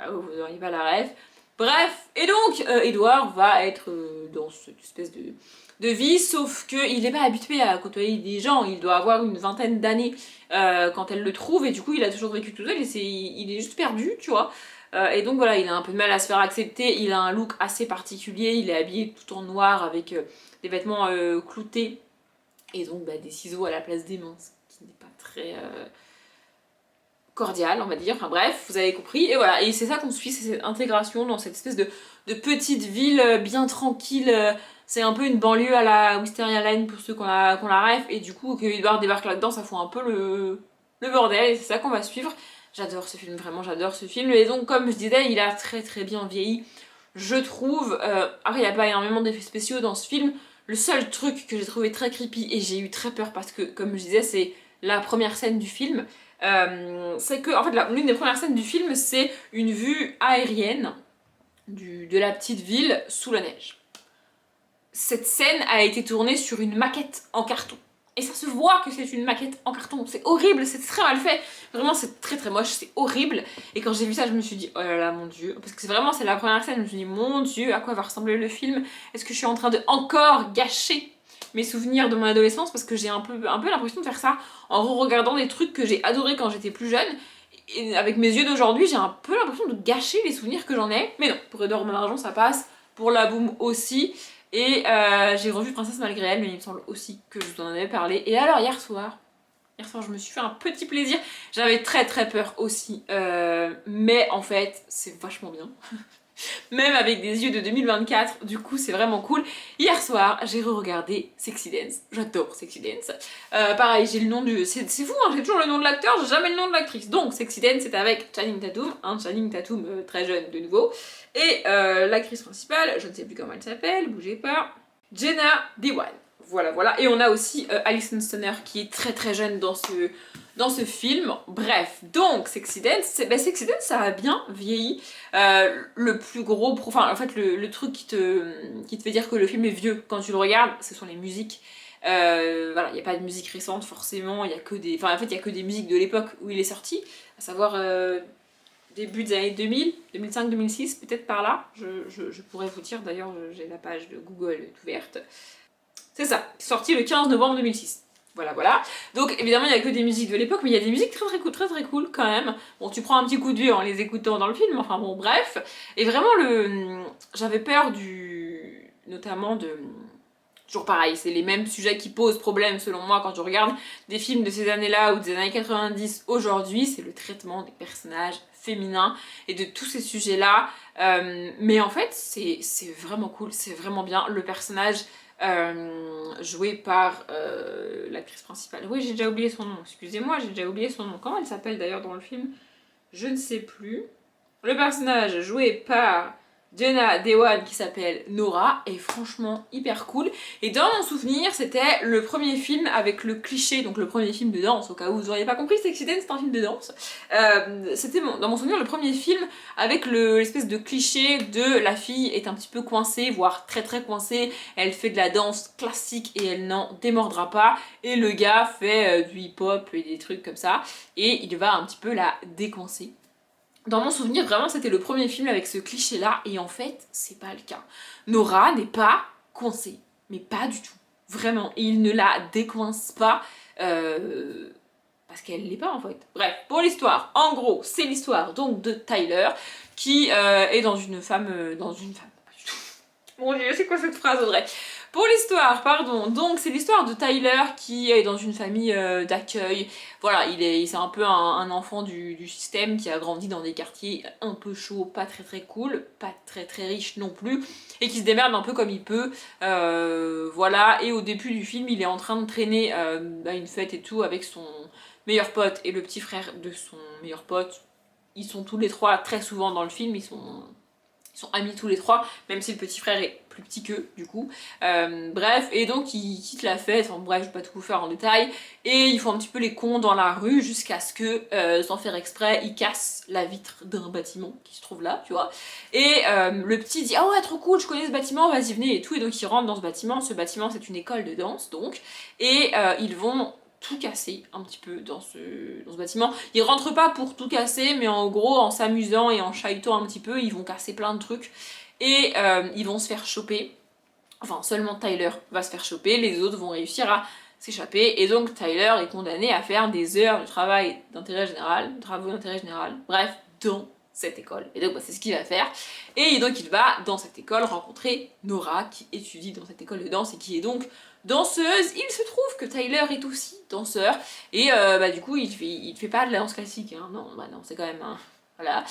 [SPEAKER 2] Vous n'auriez pas la rêve. Bref, et donc Edward va être dans cette espèce de vie, sauf qu'il n'est pas habitué à côtoyer des gens, il doit avoir une vingtaine d'années quand elle le trouve, et du coup il a toujours vécu tout seul, et il est juste perdu, tu vois. Et donc voilà, il a un peu de mal à se faire accepter, il a un look assez particulier, il est habillé tout en noir avec des vêtements cloutés, et donc bah, des ciseaux à la place des mains, ce qui n'est pas très cordial, on va dire, enfin bref, vous avez compris, et voilà, et c'est ça qu'on suit, c'est cette intégration dans cette espèce de petite ville bien tranquille, c'est un peu une banlieue à la Wisteria Lane pour ceux qu'on la rêve, et du coup, que Edward débarque là-dedans, ça fout un peu le bordel, et c'est ça qu'on va suivre. J'adore ce film, vraiment j'adore ce film, et donc comme je disais, il a très très bien vieilli, je trouve. Après il n'y a pas énormément d'effets spéciaux dans ce film, le seul truc que j'ai trouvé très creepy, et j'ai eu très peur parce que, comme je disais, c'est la première scène du film, c'est que, en fait, l'une des premières scènes du film, c'est une vue aérienne de la petite ville sous la neige. Cette scène a été tournée sur une maquette en carton. Et ça se voit que c'est une maquette en carton. C'est horrible, c'est très mal fait. Vraiment, c'est très très moche, c'est horrible. Et quand j'ai vu ça, je me suis dit, oh là là, mon dieu. Parce que c'est la première scène, je me suis dit, mon dieu, à quoi va ressembler le film? Est-ce que je suis en train de encore gâcher mes souvenirs de mon adolescence? Parce que j'ai un peu l'impression de faire ça en re-regardant des trucs que j'ai adorés quand j'étais plus jeune. Et avec mes yeux d'aujourd'hui, j'ai un peu l'impression de gâcher les souvenirs que j'en ai. Mais non, pour Edouard Main d'Argent, ça passe. Pour La Boum aussi. Et j'ai revu Princesse malgré elle, mais il me semble aussi que je vous en avais parlé. Et alors hier soir, je me suis fait un petit plaisir. J'avais très très peur aussi, mais en fait c'est vachement bien. Même avec des yeux de 2024, du coup c'est vraiment cool. Hier soir, j'ai re-regardé Sexy Dance. J'adore Sexy Dance. Pareil, j'ai le nom du... C'est fou, hein, j'ai toujours le nom de l'acteur, j'ai jamais le nom de l'actrice. Donc Sexy Dance, c'est avec Channing Tatum, Channing Tatum très jeune de nouveau. Et l'actrice principale, je ne sais plus comment elle s'appelle, bougez pas, Jenna Dewan. Voilà, voilà. Et on a aussi Alison Stoner qui est très très jeune dans ce film. Bref, donc Sexy Dance, Sexy Dance ça a bien vieilli. Le plus gros, enfin en fait le truc qui te fait dire que le film est vieux quand tu le regardes, ce sont les musiques. Voilà, il n'y a pas de musique récente forcément, il y a que des... Enfin en fait il y a que des musiques de l'époque où il est sorti, à savoir début des années 2000, 2005-2006, peut-être par là. Je pourrais vous dire, d'ailleurs j'ai la page de Google ouverte. C'est ça, sorti le 15 novembre 2006. Voilà, voilà. Donc évidemment, il n'y a que des musiques de l'époque, mais il y a des musiques très très cool quand même. Bon, tu prends un petit coup de vieux en les écoutant dans le film, enfin bon, bref. Et vraiment, j'avais peur notamment de... Toujours pareil, c'est les mêmes sujets qui posent problème selon moi quand je regarde des films de ces années-là ou des années 90 aujourd'hui, c'est le traitement des personnages féminins et de tous ces sujets-là. Mais en fait, c'est vraiment cool, c'est vraiment bien. Le personnage... jouée par l'actrice principale. Oui, j'ai déjà oublié son nom, excusez-moi, j'ai déjà oublié son nom. Comment elle s'appelle d'ailleurs dans le film? Je ne sais plus. Le personnage joué par Jenna Dewan qui s'appelle Nora est franchement hyper cool. Et dans mon souvenir, c'était le premier film avec le cliché, donc le premier film de danse, au cas où vous n'auriez pas compris, Sexy Dance c'est un film de danse. C'était dans mon souvenir le premier film avec l'espèce de cliché de la fille est un petit peu coincée, voire très très coincée, elle fait de la danse classique et elle n'en démordra pas, et le gars fait du hip-hop et des trucs comme ça, et il va un petit peu la décoincer. Dans mon souvenir, vraiment, c'était le premier film avec ce cliché-là, et en fait, c'est pas le cas. Nora n'est pas coincée, mais pas du tout. Vraiment, et il ne la décoince pas, parce qu'elle l'est pas en fait. Bref, pour l'histoire, en gros, c'est l'histoire donc de Tyler, qui est dans une femme... Mon dieu, c'est quoi cette phrase, Audrey? Pour l'histoire, pardon, donc c'est l'histoire de Tyler qui est dans une famille d'accueil. Voilà, c'est un peu un enfant du système qui a grandi dans des quartiers un peu chauds, pas très très cool, pas très très riches non plus, et qui se démerde un peu comme il peut. Voilà, et au début du film, il est en train de traîner à une fête et tout avec son meilleur pote et le petit frère de son meilleur pote. Ils sont tous les trois très souvent dans le film, ils sont amis tous les trois, même si le petit frère est plus petit qu'eux, du coup. Bref, et donc ils quittent la fête, enfin, bref, je vais pas tout vous faire en détail, et ils font un petit peu les cons dans la rue jusqu'à ce que, sans faire exprès, ils cassent la vitre d'un bâtiment qui se trouve là, tu vois. Et le petit dit « Ah ouais, trop cool, je connais ce bâtiment, vas-y, venez » et tout, et donc ils rentrent dans ce bâtiment c'est une école de danse, donc, et ils vont tout casser un petit peu dans ce bâtiment. Ils rentrent pas pour tout casser, mais en gros, en s'amusant et en chahutant un petit peu, ils vont casser plein de trucs. Et ils vont se faire choper. Enfin, seulement Tyler va se faire choper, les autres vont réussir à s'échapper. Et donc Tyler est condamné à faire des heures de travail d'intérêt général, de travaux d'intérêt général, bref, dans cette école. Et donc c'est ce qu'il va faire. Et donc il va dans cette école rencontrer Nora qui étudie dans cette école de danse et qui est donc danseuse. Il se trouve que Tyler est aussi danseur. Et du coup il fait pas de la danse classique, hein. Non, non, c'est quand même... voilà,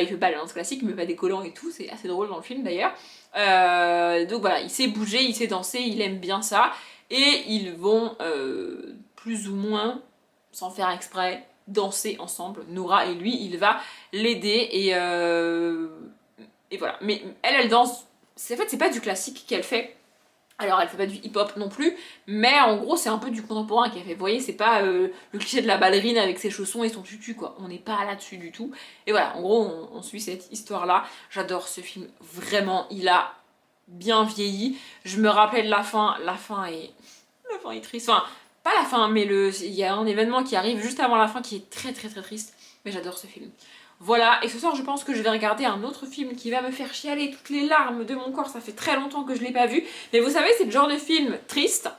[SPEAKER 2] il fait pas la danse classique, il met pas des collants et tout, c'est assez drôle dans le film d'ailleurs. Donc voilà, il sait bouger, il sait danser, il aime bien ça. Et ils vont plus ou moins, sans faire exprès, danser ensemble. Nora et lui, il va l'aider et voilà. Mais elle danse, en fait c'est pas du classique qu'elle fait. Alors elle fait pas du hip-hop non plus, mais en gros c'est un peu du contemporain qu'elle fait. Vous voyez, c'est pas le cliché de la ballerine avec ses chaussons et son tutu quoi. On n'est pas là-dessus du tout. Et voilà, en gros on suit cette histoire-là. J'adore ce film, vraiment, il a bien vieilli. Je me rappelle la fin est triste. Enfin, pas la fin, mais il y a un événement qui arrive juste avant la fin qui est très très très triste. Mais j'adore ce film. Voilà, et ce soir je pense que je vais regarder un autre film qui va me faire chialer toutes les larmes de mon corps, ça fait très longtemps que je l'ai pas vu. Mais vous savez, c'est le genre de film triste,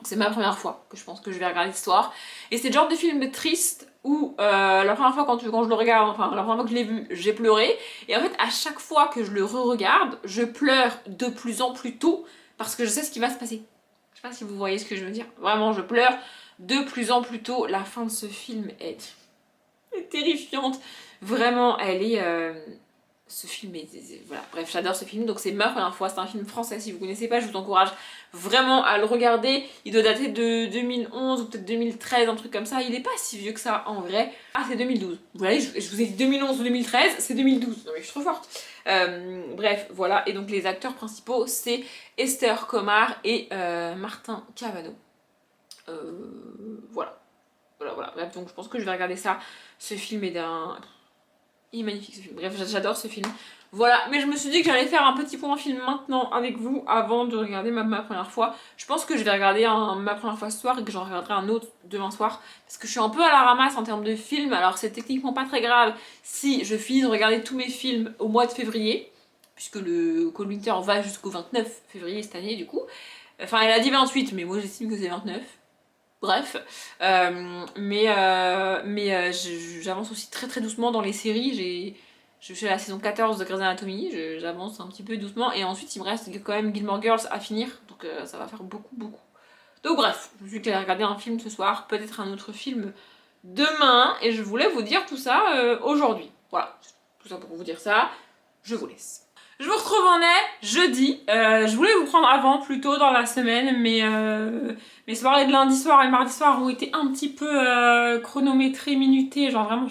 [SPEAKER 2] c'est ma première fois que je pense que je vais regarder ce soir. Et c'est le genre de film triste où la première fois quand je le regarde, enfin la première fois que je l'ai vu, j'ai pleuré. Et en fait à chaque fois que je le re-regarde, je pleure de plus en plus tôt parce que je sais ce qui va se passer. Je sais pas si vous voyez ce que je veux dire, vraiment je pleure de plus en plus tôt. La fin de ce film est terrifiante. Vraiment, elle est... ce film est... Voilà, bref, j'adore ce film. Donc c'est ma première fois. C'est un film français. Si vous connaissez pas, je vous encourage vraiment à le regarder. Il doit dater de 2011 ou peut-être 2013, un truc comme ça. Il est pas si vieux que ça, en vrai. Ah, c'est 2012. Vous voyez, je vous ai dit 2011 ou 2013, c'est 2012. Non mais je suis trop forte. Bref, voilà. Et donc les acteurs principaux, c'est Esther Commard et Martin Cavano. Voilà. Voilà. Bref, donc je pense que je vais regarder ça. Ce film est d'un... Il est magnifique ce film. Bref, j'adore ce film. Voilà, mais je me suis dit que j'allais faire un petit point film maintenant avec vous avant de regarder ma première fois. Je pense que je vais regarder ma première fois ce soir et que j'en regarderai un autre demain soir. Parce que je suis un peu à la ramasse en termes de films. Alors c'est techniquement pas très grave si je finis de regarder tous mes films au mois de février. Puisque le Cold Winter va jusqu'au 29 février cette année du coup. Enfin elle a dit 28 mais moi j'estime que c'est 29. Bref, j'avance aussi très très doucement dans les séries. Je suis à la saison 14 de Grey's Anatomy, j'avance un petit peu doucement et ensuite il me reste quand même Gilmore Girls à finir, donc ça va faire beaucoup. Donc bref, je me suis dit que j'allais regarder un film ce soir, peut-être un autre film demain et je voulais vous dire tout ça aujourd'hui. Voilà, tout ça pour vous dire ça, je vous laisse. Je vous retrouve en jeudi. Je voulais vous prendre avant, plus tôt dans la semaine, mais mes soirées de lundi soir et mardi soir ont été un petit peu chronométrées, minutées. Genre vraiment,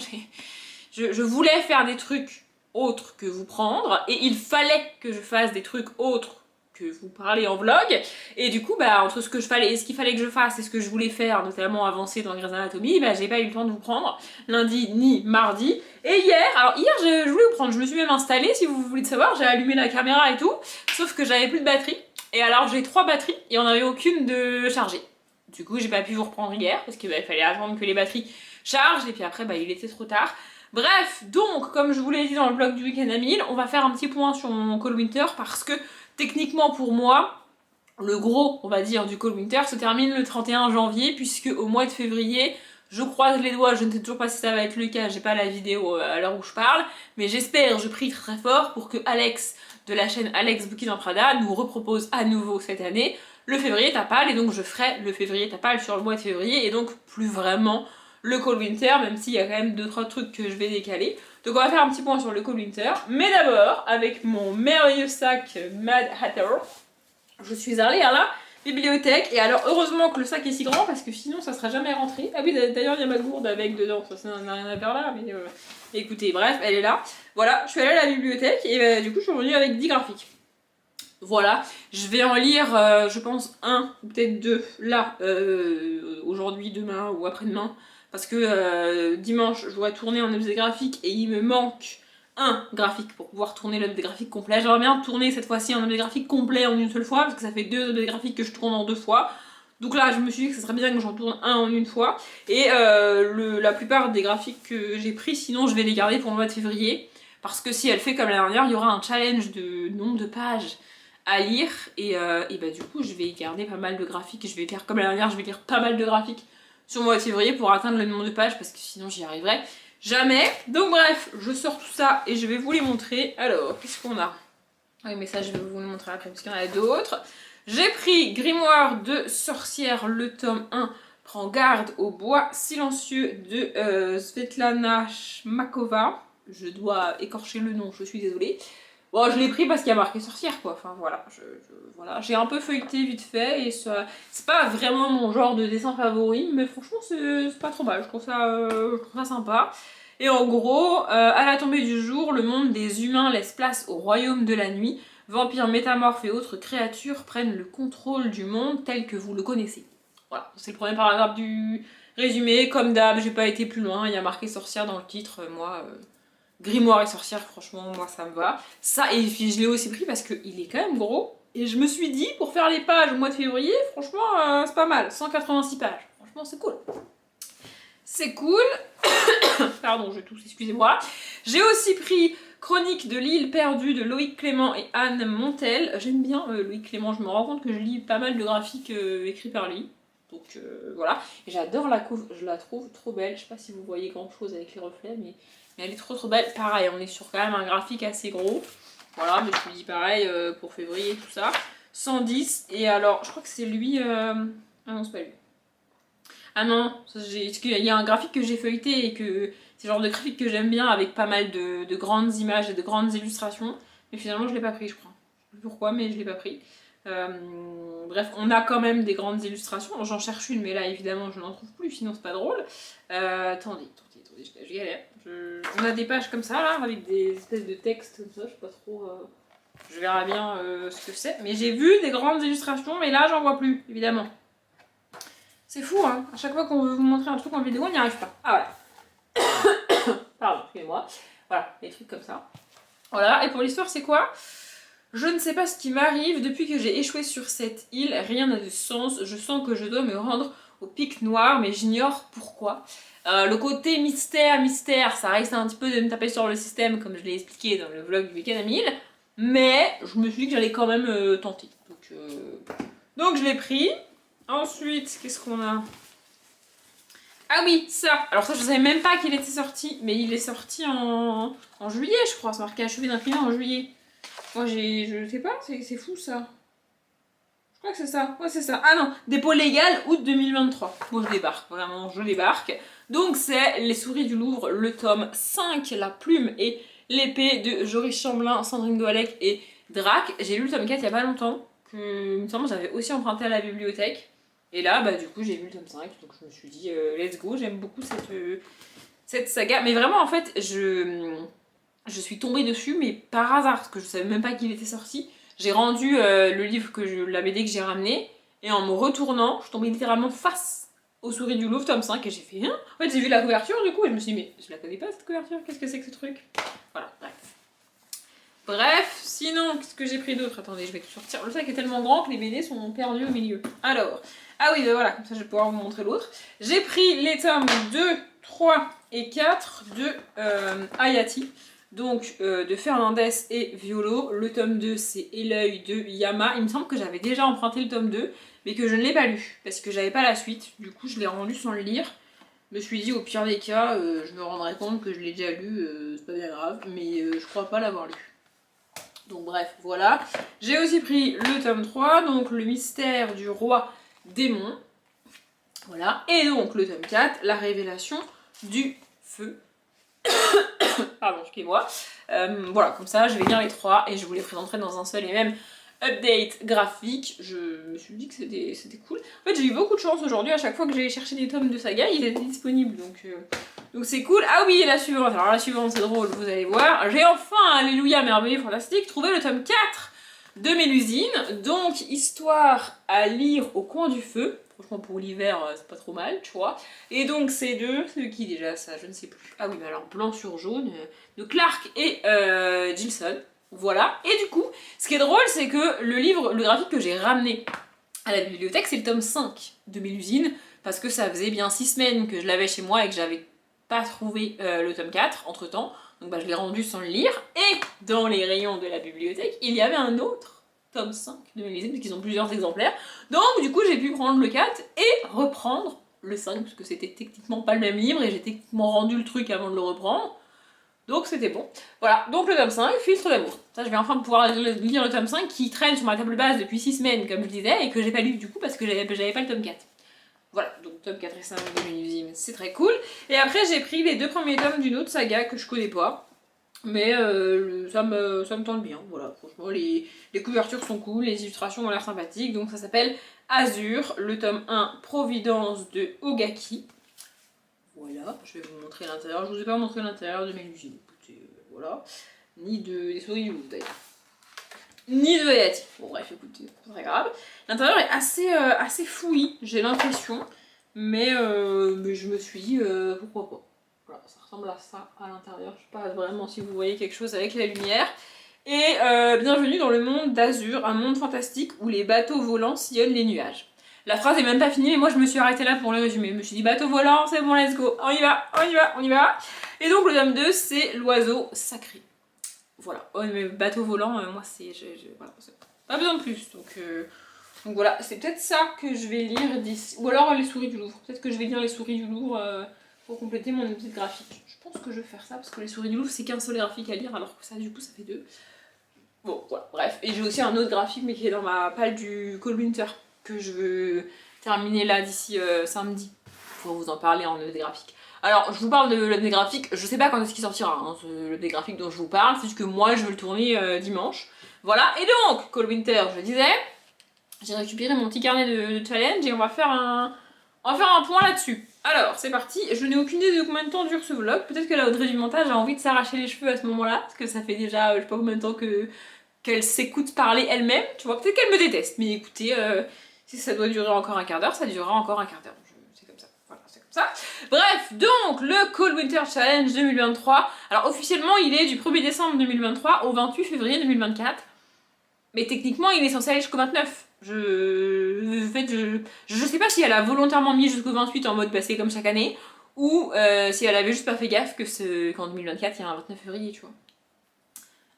[SPEAKER 2] je voulais faire des trucs autres que vous prendre et il fallait que je fasse des trucs autres que vous parlez en vlog. Et du coup, entre ce qu'il fallait que je fasse et ce que je voulais faire, notamment avancer dans Grey's Anatomy, j'ai pas eu le temps de vous prendre lundi ni mardi. Et hier, je voulais vous prendre, je me suis même installée, si vous voulez savoir, j'ai allumé la caméra et tout, sauf que j'avais plus de batterie. Et alors j'ai 3 batteries et on n'avait aucune de chargée. Du coup, j'ai pas pu vous reprendre hier parce qu'il fallait attendre que les batteries chargent et puis après, il était trop tard. Bref, donc, comme je vous l'ai dit dans le vlog du week-end à 1000, on va faire un petit point sur mon Cold Winter parce que techniquement pour moi, le gros, on va dire, du Cold Winter se termine le 31 janvier puisque au mois de février, je croise les doigts, je ne sais toujours pas si ça va être le cas, j'ai pas la vidéo à l'heure où je parle, mais j'espère, je prie très fort pour que Alex de la chaîne Alex Bouquet en Prada nous repropose à nouveau cette année le février tapal et donc je ferai le février tapal sur le mois de février et donc plus vraiment le Cold Winter, même s'il y a quand même 2-3 trucs que je vais décaler. Donc on va faire un petit point sur le Cold Winter, mais d'abord, avec mon merveilleux sac Mad Hatter, je suis allée à la bibliothèque, et alors heureusement que le sac est si grand, parce que sinon ça sera jamais rentré. Ah oui, d'ailleurs il y a ma gourde avec dedans, ça n'a rien à faire là, mais écoutez, bref, elle est là. Voilà, je suis allée à la bibliothèque, et du coup je suis revenue avec 10 graphiques. Voilà, je vais en lire, je pense, un ou peut-être 2, là, aujourd'hui, demain ou après-demain. Parce que dimanche, je dois tourner un objet graphique et il me manque un graphique pour pouvoir tourner l'objet graphique complet. J'aimerais bien tourner cette fois-ci un objet graphique complet en une seule fois parce que ça fait 2 objets graphiques que je tourne en 2 fois.
[SPEAKER 1] Donc là, je me suis dit que ce serait bien que j'en tourne un en une fois. Et la plupart des graphiques que j'ai pris, sinon je vais les garder pour le mois de février. Parce que si elle fait comme la dernière, il y aura un challenge de nombre de pages à lire. Et bah du coup, je vais garder pas mal de graphiques. Je vais faire comme la dernière, je vais lire pas mal de graphiques sur le mois de février pour atteindre le nombre de pages. Parce que sinon, j'y arriverai jamais. Donc bref, je sors tout ça et je vais vous les montrer. Alors, qu'est-ce qu'on a? Ah oui, mais ça, je vais vous le montrer après parce qu'il y en a d'autres. J'ai pris Grimoire de sorcière, le tome 1, Prends garde au bois silencieux de Svetlana Shmakova. Je dois écorcher le nom, je suis désolée. Bon, je l'ai pris parce qu'il y a marqué sorcière, quoi. Enfin, voilà. Voilà. J'ai un peu feuilleté vite fait et c'est pas vraiment mon genre de dessin favori, mais franchement, c'est pas trop mal. Je trouve ça sympa. Et en gros, à la tombée du jour, le monde des humains laisse place au royaume de la nuit. Vampires, métamorphes et autres créatures prennent le contrôle du monde tel que vous le connaissez. Voilà, c'est le premier paragraphe du résumé. Comme d'hab, j'ai pas été plus loin, il y a marqué sorcière dans le titre. Moi, grimoire et sorcière, franchement, moi ça me va. Ça, et puis je l'ai aussi pris parce qu'il est quand même gros. Et je me suis dit, pour faire les pages au mois de février, franchement, c'est pas mal. 186 pages. Franchement, c'est cool. C'est cool. Pardon, je tousse, excusez-moi. J'ai aussi pris Chronique de l'île perdue de Loïc Clément et Anne Montel. J'aime bien Loïc Clément, je me rends compte que je lis pas mal de graphiques écrits par lui. Donc voilà. Et j'adore la couve, je la trouve trop belle. Je sais pas si vous voyez grand chose avec les reflets, mais elle est trop belle. Pareil, on est sur quand même un graphique assez gros. Voilà, mais je me dis pareil pour février, tout ça. 110, et alors, je crois que c'est lui... Ah non, c'est pas lui. Ah non, parce qu'il y a un graphique que j'ai feuilleté et que c'est le genre de graphique que j'aime bien avec pas mal de grandes images et de grandes illustrations. Mais finalement, je l'ai pas pris, je crois. Je sais plus pourquoi, mais je l'ai pas pris. Bref, on a quand même des grandes illustrations. J'en cherche une, mais là, évidemment, je n'en trouve plus, sinon c'est pas drôle. Attendez, je galère. On a des pages comme ça, là, avec des espèces de textes comme ça, je sais pas trop... Je verrai bien ce que c'est. Mais j'ai vu des grandes illustrations, mais là, j'en vois plus, évidemment. C'est fou, hein. À chaque fois qu'on veut vous montrer un truc en vidéo, on n'y arrive pas. Ah voilà. Pardon, excusez-moi. Voilà, des trucs comme ça. Voilà, et pour l'histoire, c'est quoi? Je ne sais pas ce qui m'arrive depuis que j'ai échoué sur cette île. Rien n'a de sens. Je sens que je dois me rendre au pic noir, mais j'ignore pourquoi. Le côté mystère, ça risque un petit peu de me taper sur le système, comme je l'ai expliqué dans le vlog du week-end à 1000. Mais je me suis dit que j'allais quand même tenter. Donc je l'ai pris. Ensuite, qu'est-ce qu'on a? Ah oui, ça. Alors ça, je savais même pas qu'il était sorti, mais il est sorti en juillet, je crois. C'est marqué achevé d'imprimer en juillet. Moi, je sais pas, c'est fou ça. Je crois que c'est ça. Ouais, c'est ça. Ah non, dépôt légal, août 2023. Bon, je débarque, vraiment, je débarque. Donc c'est Les Souris du Louvre, le tome 5, La Plume et l'Épée de Joris Chambelin, Sandrine Goalec et Drac. J'ai lu le tome 4 il y a pas longtemps, que il me semble j'avais aussi emprunté à la bibliothèque. Et là, bah du coup, j'ai vu le tome 5, donc je me suis dit, let's go, j'aime beaucoup cette saga. Mais vraiment, en fait, je suis tombée dessus, mais par hasard, parce que je savais même pas qu'il était sorti. J'ai rendu le livre la BD que j'ai ramené, et en me retournant, je suis tombée littéralement face aux Souris du Louvre, tome 5, et j'ai fait, hein. En fait, j'ai vu la couverture, du coup, et je me suis dit, mais je la connais pas, cette couverture, qu'est-ce que c'est que ce truc? Voilà, bref. Bref, sinon, qu'est-ce que j'ai pris d'autre? Attendez, je vais tout sortir. Le sac est tellement grand que les BD sont perdus au milieu. Alors, ah oui, ben voilà, comme ça je vais pouvoir vous montrer l'autre. J'ai pris les tomes 2, 3 et 4 de Hayati, donc de Fernandez et Violo. Le tome 2, c'est Et l'œil de Yama. Il me semble que j'avais déjà emprunté le tome 2, mais que je ne l'ai pas lu, parce que j'avais pas la suite. Du coup, je l'ai rendu sans le lire. Je me suis dit, au pire des cas, je me rendrai compte que je l'ai déjà lu, c'est pas bien grave, mais je crois pas l'avoir lu. Donc bref, voilà. J'ai aussi pris le tome 3, donc Le mystère du roi démon. Voilà. Et donc le tome 4, La révélation du feu. Pardon, excusez-moi. Voilà, comme ça, je vais lire les trois et je vous les présenterai dans un seul et même update graphique. Je me suis dit que c'était cool. En fait, j'ai eu beaucoup de chance aujourd'hui. À chaque fois que j'ai cherché des tomes de saga, ils étaient disponibles. Donc c'est cool. Ah oui, et la suivante. Alors la suivante, c'est drôle, vous allez voir. J'ai enfin, alléluia, merveilleux, fantastique, trouvé le tome 4 de Mélusine. Donc, histoire à lire au coin du feu. Franchement, pour l'hiver, c'est pas trop mal, tu vois. Et donc, c'est de qui déjà, ça, je ne sais plus. Ah oui, mais alors, blanc sur jaune, de Clark et Gilson. Voilà. Et du coup, ce qui est drôle, c'est que le graphique que j'ai ramené
[SPEAKER 2] à la bibliothèque, c'est le tome 5 de Mélusine, parce que ça faisait bien 6 semaines que je l'avais chez moi et que j'avais pas trouvé le tome 4 entre temps, donc je l'ai rendu sans le lire, et dans les rayons de la bibliothèque, il y avait un autre tome 5 de Mélusine, parce qu'ils ont plusieurs exemplaires, donc du coup j'ai pu prendre le 4 et reprendre le 5, parce que c'était techniquement pas le même livre, et j'ai techniquement rendu le truc avant de le reprendre, donc c'était bon. Voilà, donc le tome 5, Filtre d'amour. Ça, je vais enfin pouvoir lire le tome 5 qui traîne sur ma table basse depuis 6 semaines, comme je disais, et que j'ai pas lu du coup parce que j'avais pas le tome 4. Voilà, donc tome 4 et 5 de Mélusine, c'est très cool. Et après, j'ai pris les 2 premiers tomes d'une autre saga que je connais pas. Mais ça me tente bien, voilà, franchement, les couvertures sont cool, les illustrations ont l'air sympathiques, donc ça s'appelle Azur, le tome 1, Providence de Ogaki. Voilà, je vais vous montrer l'intérieur. Je vous ai pas montré l'intérieur de Mélusine. Écoutez, voilà. Ni des souris du loup d'ailleurs. Ni de Hayati. Bon bref, écoutez, c'est pas très grave. L'intérieur est assez fouillis, j'ai l'impression. Mais je me suis dit, pourquoi pas. Voilà, ça ressemble à ça à l'intérieur. Je sais pas vraiment si vous voyez quelque chose avec la lumière. Et bienvenue dans le monde d'Azur, un monde fantastique où les bateaux volants sillonnent les nuages. La phrase est même pas finie, mais moi je me suis arrêtée là pour le résumer. Je me suis dit bateau volant, c'est bon, let's go, on y va, on y va, on y va. Et donc le tome 2, c'est l'oiseau sacré. Voilà, oh, mais bateau volant, moi c'est... Voilà, pas besoin de plus, donc voilà, c'est peut-être ça que je vais lire d'ici. Ou alors les souris du Louvre, peut-être que je vais lire les souris du Louvre pour compléter mon épisode graphique. Je pense que je vais faire ça, parce que les souris du Louvre c'est qu'un seul graphique à lire, alors que ça du coup ça fait 2. Bon, voilà, bref. Et j'ai aussi un autre graphique, mais qui est dans ma palle du Cold Winter, que je veux terminer là d'ici samedi, pour vous en parler en update graphique. Alors, je vous parle de l'update graphique, je sais pas quand est-ce qu'il sortira, hein, l'update graphique dont je vous parle, c'est juste que moi je veux le tourner dimanche. Voilà, et donc, Cold Winter, je disais, j'ai récupéré mon petit carnet de challenge et on va faire un point là-dessus. Alors, c'est parti, je n'ai aucune idée de combien de temps dure ce vlog, peut-être que la Audrey du montage a envie de s'arracher les cheveux à ce moment-là, parce que ça fait déjà, je sais pas combien de temps qu'elle s'écoute parler elle-même, tu vois, peut-être qu'elle me déteste, mais écoutez, si ça doit durer encore un quart d'heure, ça durera encore un quart d'heure, c'est comme ça, voilà, c'est comme ça. Bref, donc, le Cold Winter Challenge 2023, alors officiellement il est du 1er décembre 2023 au 28 février 2024, mais techniquement il est censé aller jusqu'au 29. Je sais pas si elle a volontairement mis jusqu'au 28 en mode passé comme chaque année, ou si elle avait juste pas fait gaffe qu'en 2024 il y a un 29 février, tu vois.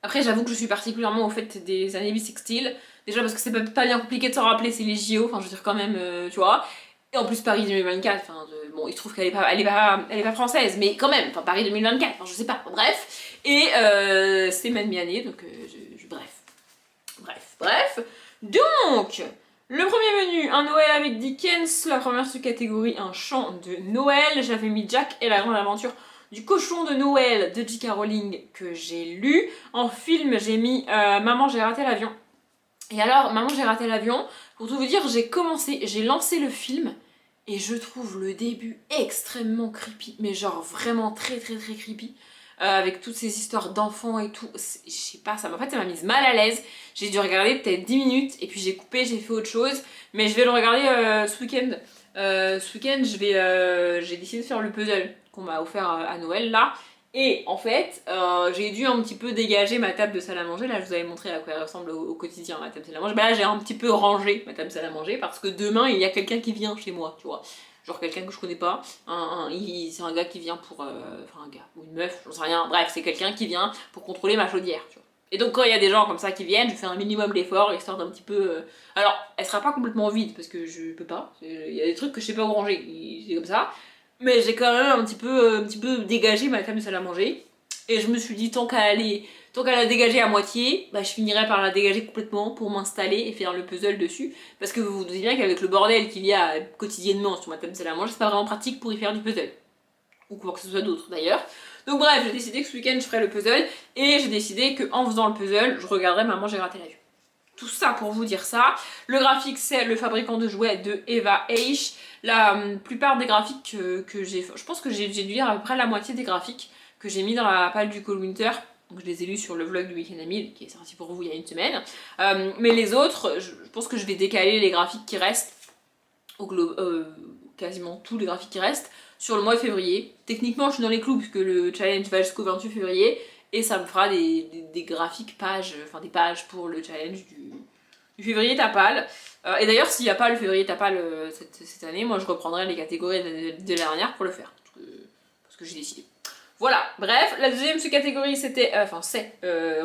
[SPEAKER 2] Après, j'avoue que je suis particulièrement au fait des années bissextiles. Déjà parce que c'est pas bien compliqué de s'en rappeler, c'est les JO, enfin je veux dire quand même, tu vois. Et en plus Paris 2024, bon, il se trouve qu'elle est pas française, mais quand même, enfin Paris 2024, enfin je sais pas, bref. Et c'est ma demi-année, donc bref. Donc, le premier menu, un Noël avec Dickens, la première sous-catégorie, un chant de Noël. J'avais mis Jack et la grande aventure du cochon de Noël de J.K. Rowling que j'ai lu. En film, j'ai mis Maman, j'ai raté l'avion. Et alors, Maman, j'ai raté l'avion, pour tout vous dire, j'ai lancé le film et je trouve le début extrêmement creepy, mais genre vraiment très creepy. Avec toutes ces histoires d'enfants et tout, je sais pas, ça m'a mise mal à l'aise. J'ai dû regarder peut-être 10 minutes et puis j'ai coupé, j'ai fait autre chose. Mais je vais le regarder ce week-end. Ce week-end, j'ai décidé de faire le puzzle qu'on m'a offert à Noël là. Et en fait, j'ai dû un petit peu dégager ma table de salle à manger. Là, je vous avais montré à quoi elle ressemble au quotidien ma table de salle à manger. Bah là, j'ai un petit peu rangé ma table de salle à manger parce que demain, il y a quelqu'un qui vient chez moi, tu vois. Genre quelqu'un que je connais pas, c'est un gars qui vient pour... enfin un gars, ou une meuf, j'en sais rien, bref, c'est quelqu'un qui vient pour contrôler ma chaudière, tu vois. Et donc quand il y a des gens comme ça qui viennent, je fais un minimum d'effort, histoire d'un petit peu... Alors, elle sera pas complètement vide, parce que je peux pas, il y a des trucs que je sais pas où ranger, c'est comme ça, mais j'ai quand même un petit peu dégagé ma table de salle à manger, et je me suis dit, tant qu'à la dégager à moitié, bah, je finirai par la dégager complètement pour m'installer et faire le puzzle dessus. Parce que vous vous doutez bien qu'avec le bordel qu'il y a quotidiennement sur ma table de salle à manger, c'est pas vraiment pratique pour y faire du puzzle. Ou quoi que ce soit d'autre d'ailleurs. Donc bref, j'ai décidé que ce week-end je ferais le puzzle. Et j'ai décidé qu'en faisant le puzzle, je regarderais Maman, j'ai raté l'avion. Tout ça pour vous dire ça. Le graphique, c'est le fabricant de jouets de Eva H. La plupart des graphiques que j'ai... Je pense que j'ai dû lire à peu près la moitié des graphiques que j'ai mis dans la palle du Cold Winter. Donc je les ai lus sur le vlog du Week-end à 1000 qui est sorti pour vous il y a une semaine. Mais les autres, je pense que je vais décaler les graphiques qui restent, quasiment tous les graphiques qui restent, sur le mois de février. Techniquement je suis dans les clous puisque le challenge va jusqu'au 28 février et ça me fera des graphiques pages, enfin des pages pour le challenge
[SPEAKER 1] Du février Tapal. Et d'ailleurs, s'il n'y a pas le février Tapal cette année, moi je reprendrai les catégories de la dernière pour le faire. Parce que j'ai décidé. Voilà, bref, la deuxième sous-catégorie c'était, c'est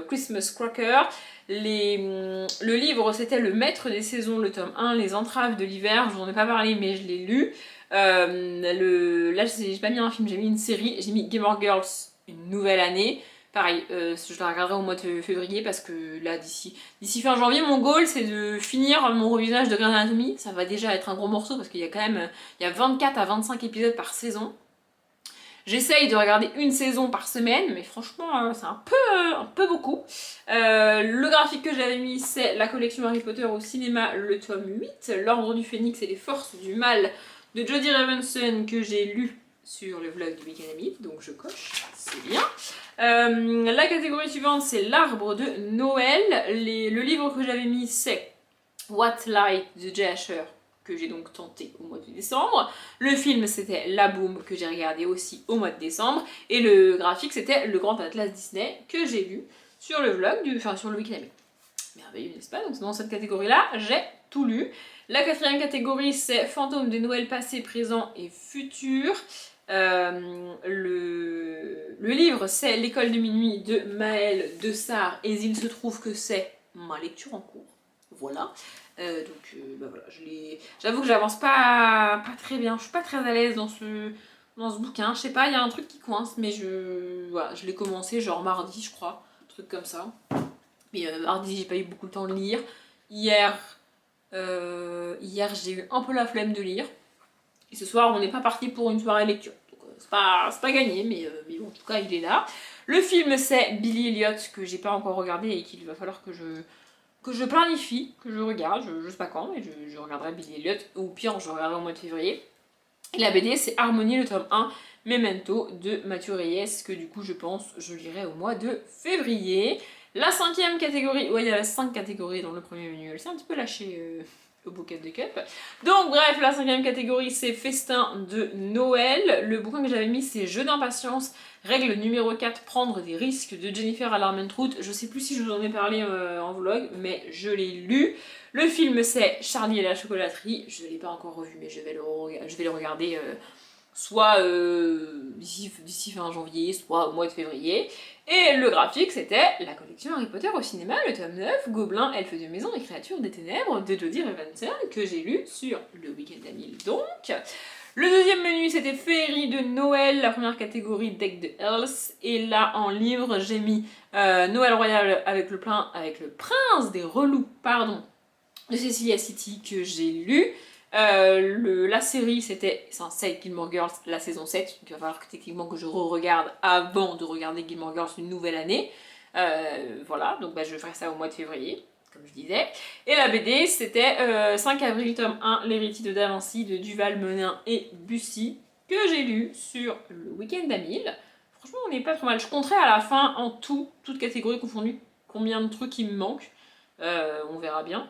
[SPEAKER 1] Christmas Cracker. Le livre c'était Le Maître des Saisons, le tome 1, Les Entraves de l'hiver. Je n'en ai pas parlé mais je l'ai lu. Là j'ai pas mis un film, j'ai mis une série, j'ai mis Gilmore Girls, une nouvelle année. Pareil, je la regarderai au mois de février parce que là d'ici fin janvier, mon goal c'est de finir mon revisionnage de Grey's Anatomy. Ça va déjà être un gros morceau parce qu'il y a quand même 24 à 25 épisodes par saison. J'essaye de regarder une saison par semaine, mais franchement, c'est un peu beaucoup. Le graphique que j'avais mis, c'est la collection Harry Potter au cinéma, le tome 8, L'Ordre du Phénix et les Forces du Mal de Jodie Ravenson, que j'ai lu sur le vlog du Week-end Ami, donc je coche, c'est bien. La catégorie suivante, c'est l'Arbre de Noël. Le livre que j'avais mis, c'est What Light de Jay Asher, que j'ai donc tenté au mois de décembre. Le film c'était La Boom, que j'ai regardé aussi au mois de décembre. Et le graphique c'était Le Grand Atlas Disney, que j'ai lu sur le vlog, sur le Week-end Ami. Merveilleux, n'est-ce pas? Donc dans cette catégorie-là, j'ai tout lu. La quatrième catégorie c'est Fantômes de Noël passé, présent et futur. Le livre c'est L'école de minuit de Maëlle Desarre, et il se trouve que c'est ma lecture en cours. Voilà. Voilà, j'avoue que j'avance pas très bien, je suis pas très à l'aise dans ce bouquin, je sais pas, il y a un truc qui coince, mais voilà, je l'ai commencé genre mardi je crois, un truc comme ça. Mais mardi j'ai pas eu beaucoup de temps de lire. Hier j'ai eu un peu la flemme de lire. Et ce soir on n'est pas parti pour une soirée lecture. Donc c'est pas gagné, mais bon, en tout cas il est là. Le film c'est Billy Elliot, que j'ai pas encore regardé et qu'il va falloir que je planifie, que je regarde, je sais pas quand, mais je regarderai Billy Elliot, ou pire, je regarderai au mois de février. Et la BD, c'est Harmonie, le tome 1, Memento, de Mathieu Reyes, que du coup, je pense, je lirai au mois de février. La cinquième catégorie, ouais, il y avait 5 catégories dans le premier menu, elle s'est un petit peu lâchée au bouquet de cup. Donc bref, la cinquième catégorie, c'est Festin de Noël. Le bouquin que j'avais mis, c'est Jeu d'impatience, règle numéro 4, prendre des risques, de Jennifer Alarmentrout. Je sais plus si je vous en ai parlé en vlog, mais je l'ai lu. Le film, c'est Charlie et la chocolaterie. Je ne l'ai pas encore revu, mais je vais le regarder soit d'ici fin janvier, soit au mois de février. Et le graphique, c'était la collection Harry Potter au cinéma, le tome 9, Gobelins, Elfes de maison et créatures des ténèbres de Jodie Ravenson, que j'ai lu sur le Week-end Ami donc. Le deuxième menu, c'était Féerie de Noël, la première catégorie Deck de Elves. Et là, en livre, j'ai mis Noël Royal avec le prince des relous, de Cecilia City, que j'ai lu. La série c'était Gilmore Girls, la saison 7, donc il va falloir que techniquement que je re-regarde avant de regarder Gilmore Girls une nouvelle année. Voilà, donc je ferai ça au mois de février, comme je disais. Et la BD c'était 5 avril tome 1, L'héritier de Davancy de Duval, Menin et Bussy, que j'ai lu sur le Week-end d'Amil. Franchement on n'est pas trop mal. Je compterai à la fin en tout, toutes catégories confondues, combien de trucs il me manquent. On verra bien.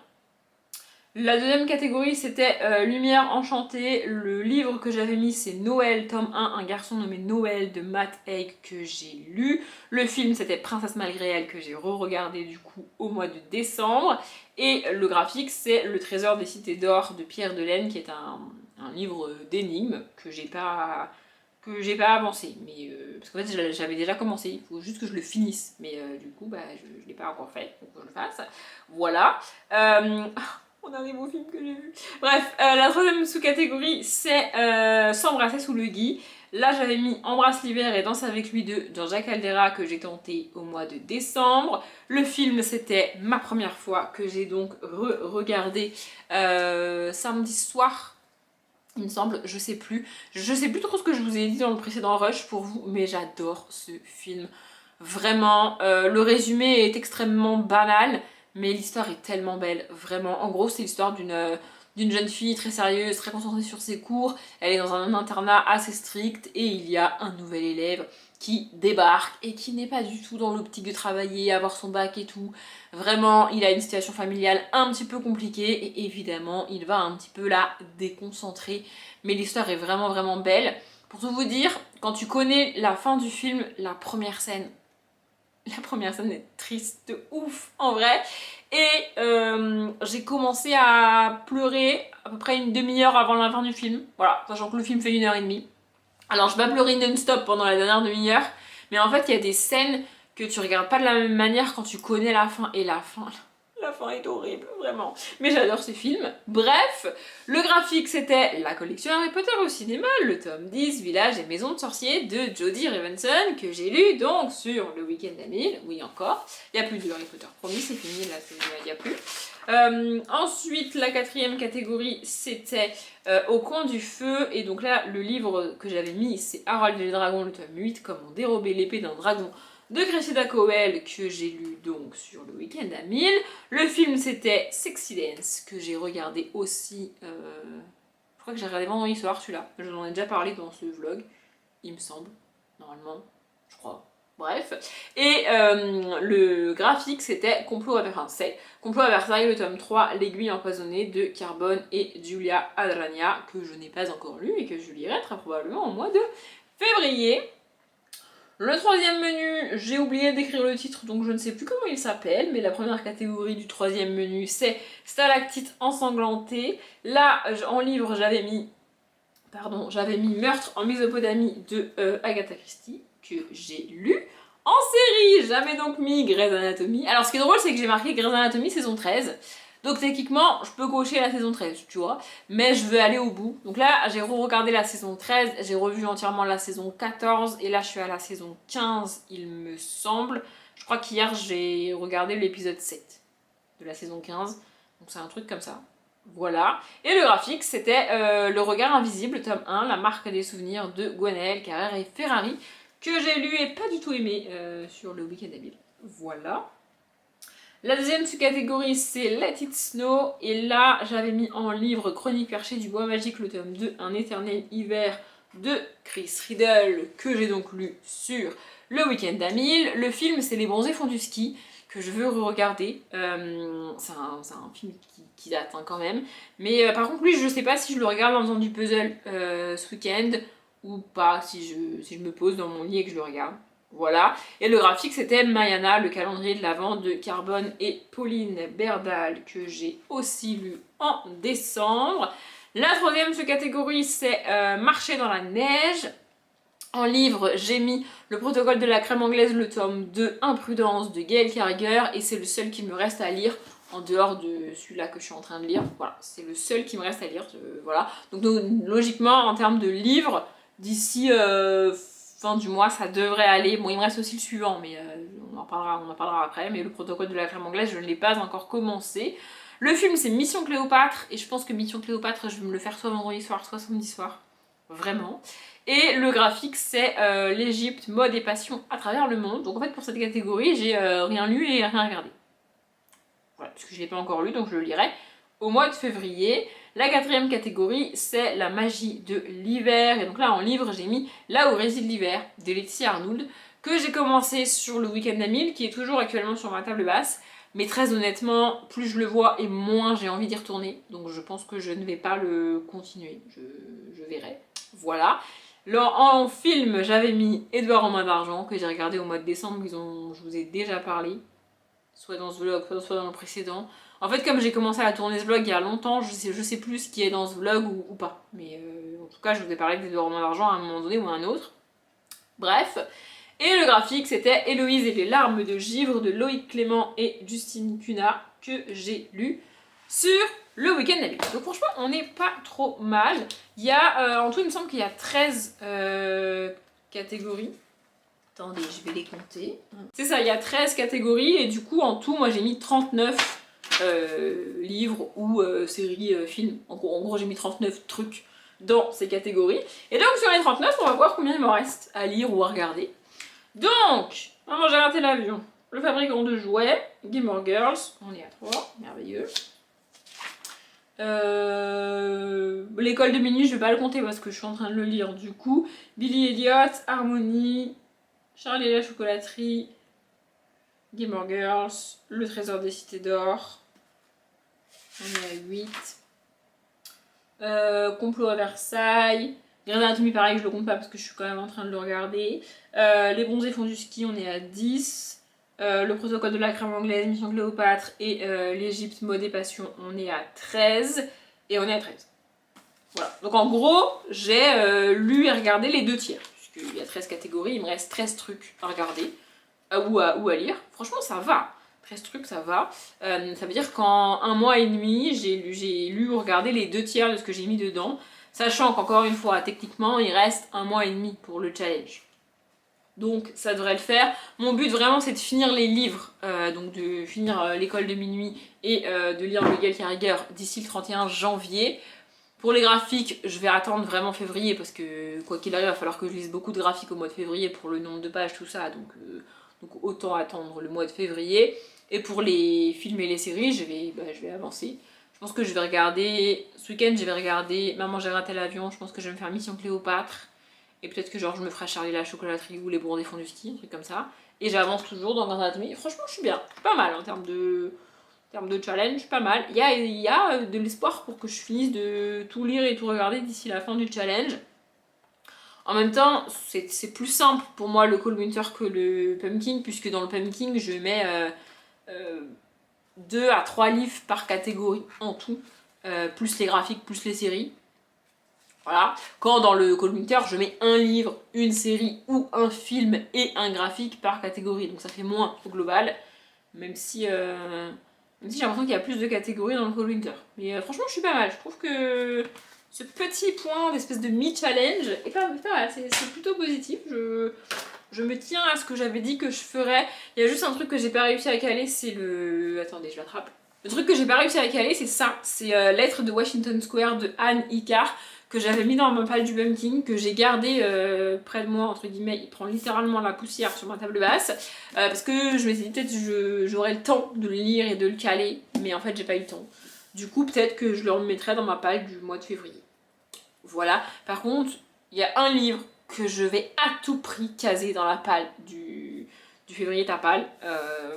[SPEAKER 1] La deuxième catégorie c'était Lumière enchantée. Le livre que j'avais mis c'est Noël tome 1, un garçon nommé Noël de Matt Haig, que j'ai lu. Le film c'était Princesse malgré elle, que j'ai re-regardé du coup au mois de décembre. Et le graphique c'est Le trésor des cités d'or de Pierre Delaine, qui est un livre d'énigmes que j'ai pas avancé, mais parce qu'en fait j'avais déjà commencé, il faut juste que je le finisse, mais du coup je l'ai pas encore fait, donc je le fasse. Voilà. On arrive au film que j'ai vu. Bref, la troisième sous-catégorie, c'est S'embrasser sous le gui. Là, j'avais mis Embrasse l'hiver et Danse avec lui de Jean-Jacques Caldera, que j'ai tenté au mois de décembre. Le film, c'était Ma première fois, que j'ai donc regardé samedi soir, il me semble, je sais plus. Je sais plus trop ce que je vous ai dit dans le précédent rush pour vous, mais j'adore ce film. Vraiment, le résumé est extrêmement banal, mais l'histoire est tellement belle, vraiment. En gros, c'est l'histoire d'une jeune fille très sérieuse, très concentrée sur ses cours. Elle est dans un internat assez strict et il y a un nouvel élève qui débarque et qui n'est pas du tout dans l'optique de travailler, avoir son bac et tout. Vraiment, il a une situation familiale un petit peu compliquée et évidemment, il va un petit peu la déconcentrer. Mais l'histoire est vraiment vraiment belle. Pour tout vous dire, quand tu connais la fin du film, la première scène est triste de ouf en vrai.
[SPEAKER 2] Et j'ai commencé à pleurer à peu près une demi-heure avant la fin du film. Voilà, sachant que le film fait 1 h 30. Alors je vais pas pleurer non-stop pendant la dernière demi-heure, mais en fait il y a des scènes que tu regardes pas de la même manière quand tu connais la fin, et la fin est horrible, vraiment. Mais j'adore ces films. Bref, le graphique c'était la collection Harry Potter au cinéma, le tome 10, Village et Maison de Sorciers de Jodie Revenson, que j'ai lu donc sur le week-end d'Amil. Oui, encore. Il n'y a plus de Harry Potter, promis, c'est fini, là, il n'y a plus. Ensuite, la 4e catégorie, c'était Au coin du feu. Et donc là, le livre que j'avais mis, c'est Harold et le dragon, le tome 8, Comment dérober l'épée d'un dragon, de Cressida Cowell, que j'ai lu donc sur le week-end à 1000. Le film, c'était Sexy Dance, que j'ai regardé aussi. Je crois que j'ai regardé vendredi soir, celui-là. J'en ai déjà parlé dans ce vlog, il me semble. Normalement, je crois. Bref. Et le graphique, c'était c'est Complot à Versailles, le tome 3, L'aiguille empoisonnée de Carbone et Giulia Adragna, que je n'ai pas encore lu et que je lirai très probablement au mois de février. Le 3e menu, j'ai oublié d'écrire le titre, donc je ne sais plus comment il s'appelle, mais la première catégorie du 3e menu, c'est Stalactite ensanglantée. Là, en livre, j'avais mis Meurtre en Mésopotamie de Agatha Christie, que j'ai lu. En série, j'avais donc mis Grey's Anatomy. Alors ce qui est drôle, c'est que j'ai marqué Grey's Anatomy saison 13. Donc techniquement, je peux cocher la saison 13, tu vois. Mais je veux aller au bout. Donc là, j'ai re-regardé la saison 13, j'ai revu entièrement la saison 14, et là je suis à la saison 15, il me semble. Je crois qu'hier, j'ai regardé l'épisode 7 de la saison 15. Donc c'est un truc comme ça. Voilà. Et le graphique, c'était Le regard invisible, tome 1, La marque des souvenirs de Gwenaëlle Carrère et Ferrari, que j'ai lu et pas du tout aimé sur le week-end habile. Voilà. La deuxième sous-catégorie, c'est Let It Snow. Et là, j'avais mis en livre Chronique perchée du bois magique, le tome 2, Un éternel hiver de Chris Riddle, que j'ai donc lu sur le week-end d'Amil. Le film, c'est Les bronzés font du ski, que je veux re-regarder. C'est un film qui date quand même. Mais par contre, lui, je sais pas si je le regarde en faisant du puzzle ce week-end ou pas, si je me pose dans mon lit et que je le regarde. Voilà. Et le graphique, c'était Mayana, le calendrier de l'Avent de Carbone et Pauline Berdal, que j'ai aussi lu en décembre. La 3e sous-catégorie, c'est Marcher dans la neige. En livre, j'ai mis Le protocole de la crème anglaise, le tome 2, Imprudence de Gail Carriger, et c'est le seul qu'il me reste à lire en dehors de celui-là que je suis en train de lire. Voilà, c'est le seul qui me reste à lire. Voilà. Donc logiquement, en termes de livres, d'ici fin du mois, ça devrait aller. Bon, il me reste aussi le suivant, mais on en parlera après. Mais le protocole de la crème anglaise, je ne l'ai pas encore commencé. Le film, c'est Mission Cléopâtre, et je pense que Mission Cléopâtre, je vais me le faire soit vendredi soir, soit samedi soir. Vraiment. Et le graphique, c'est l'Égypte, mode et passion à travers le monde. Donc en fait, pour cette catégorie, j'ai rien lu et rien regardé. Voilà, parce que je ne l'ai pas encore lu, donc je le lirai au mois de février. La 4e catégorie, c'est la magie de l'hiver. Et donc là, en livre, j'ai mis Là où réside l'hiver, de Laetitia Arnould, que j'ai commencé sur le week-end d'Amil, qui est toujours actuellement sur ma table basse. Mais très honnêtement, plus je le vois et moins j'ai envie d'y retourner. Donc je pense que je ne vais pas le continuer. Je verrai. Voilà. Là, en film, j'avais mis Édouard en main d'argent, que j'ai regardé au mois de décembre. Je vous ai déjà parlé. Soit dans ce vlog, soit dans le précédent. En fait, comme j'ai commencé à tourner ce vlog il y a longtemps, je sais plus ce qui est dans ce vlog ou pas. Mais en tout cas, je vous ai parlé d'Édouard en main d'argent à un moment donné ou à un autre. Bref. Et le graphique, c'était Héloïse et les larmes de givre de Loïc Clément et Justine Cunha, que j'ai lu sur le week-end d'Amil. Donc franchement, on n'est pas trop mal. Il y a, en tout, il me semble qu'il y a 13 catégories. Attendez, je vais les compter. C'est ça, il y a 13 catégories et du coup, en tout, moi j'ai mis 39 livres ou séries, films. En gros, j'ai mis 39 trucs dans ces catégories. Et donc, sur les 39, on va voir combien il me reste à lire ou à regarder. Donc, maman, j'ai raté l'avion. Le fabricant de jouets, Gilmore Girls, on est à 3, merveilleux. L'école de minuit, je vais pas le compter parce que je suis en train de le lire du coup. Billy Elliot, Harmony, Charlie et la chocolaterie, Gilmore Girls, Le trésor des cités d'or, on est à 8. Complot à Versailles, Grey's Anatomy pareil, je le compte pas parce que je suis quand même en train de le regarder. Les bronzés font du ski, on est à 10.
[SPEAKER 1] Le protocole de la crème anglaise, Mission Cléopâtre et l'Égypte mode et passion, on est à 13 et on est à 13. Voilà, donc en gros, j'ai lu et regardé les 2 tiers, puisqu'il y a 13 catégories, il me reste 13 trucs à regarder ou à lire. Franchement, ça va. 13 trucs, ça va. Ça veut dire qu'en 1 mois et demi, j'ai lu ou regardé les 2 tiers de ce que j'ai mis dedans, sachant qu'encore une fois, techniquement, il reste 1 mois et demi pour le challenge. Donc ça devrait le faire. Mon but vraiment c'est de finir les livres, donc de finir l'école de minuit et de lire Miguel Carrigueur d'ici le 31 janvier. Pour les graphiques, je vais attendre vraiment février parce que quoi qu'il arrive, il va falloir que je lise beaucoup de graphiques au mois de février pour le nombre de pages, tout ça, donc autant attendre le mois de février. Et pour les films et les séries, je vais avancer. Je pense que je vais regarder, ce week-end je vais regarder Maman j'ai raté l'avion, je pense que je vais me faire Mission Cléopâtre. Et peut-être que genre je me ferai Charlie la chocolaterie ou les bourrons des fonds du ski, un truc comme ça. Et j'avance toujours dans Grey's Anatomy. Franchement, je suis bien. Pas mal en termes de challenge, pas mal. Il y a de l'espoir pour que je finisse de tout lire et tout regarder d'ici la fin du challenge. En même temps, c'est plus simple pour moi le Cold Winter que le Pumpkin, puisque dans le Pumpkin, je mets 2 à 3 livres par catégorie en tout, plus les graphiques, plus les séries. Voilà. Quand dans le Cold Winter, je mets un livre, une série ou un film et un graphique par catégorie. Donc ça fait moins au global, même si j'ai l'impression qu'il y a plus de catégories dans le Cold Winter. Mais franchement, je suis pas mal. Je trouve que ce petit point d'espèce de mi-challenge est pas mal. C'est plutôt positif. Je me tiens à ce que j'avais dit que je ferais. Il y a juste un truc que j'ai pas réussi à caler, c'est le... Attendez, je l'attrape. Le truc que j'ai pas réussi à caler, c'est ça. C'est Lettre de Washington Square de Anne Icahn, que j'avais mis dans ma palle du Pumpkin, que j'ai gardé près de moi, entre guillemets. Il prend littéralement la poussière sur ma table basse. Parce que je me suis dit, peut-être j'aurais le temps de le lire et de le caler. Mais en fait, j'ai pas eu le temps. Du coup, peut-être que je le remettrai dans ma palle du mois de février. Voilà. Par contre, il y a un livre que je vais à tout prix caser dans la palle du février tapal.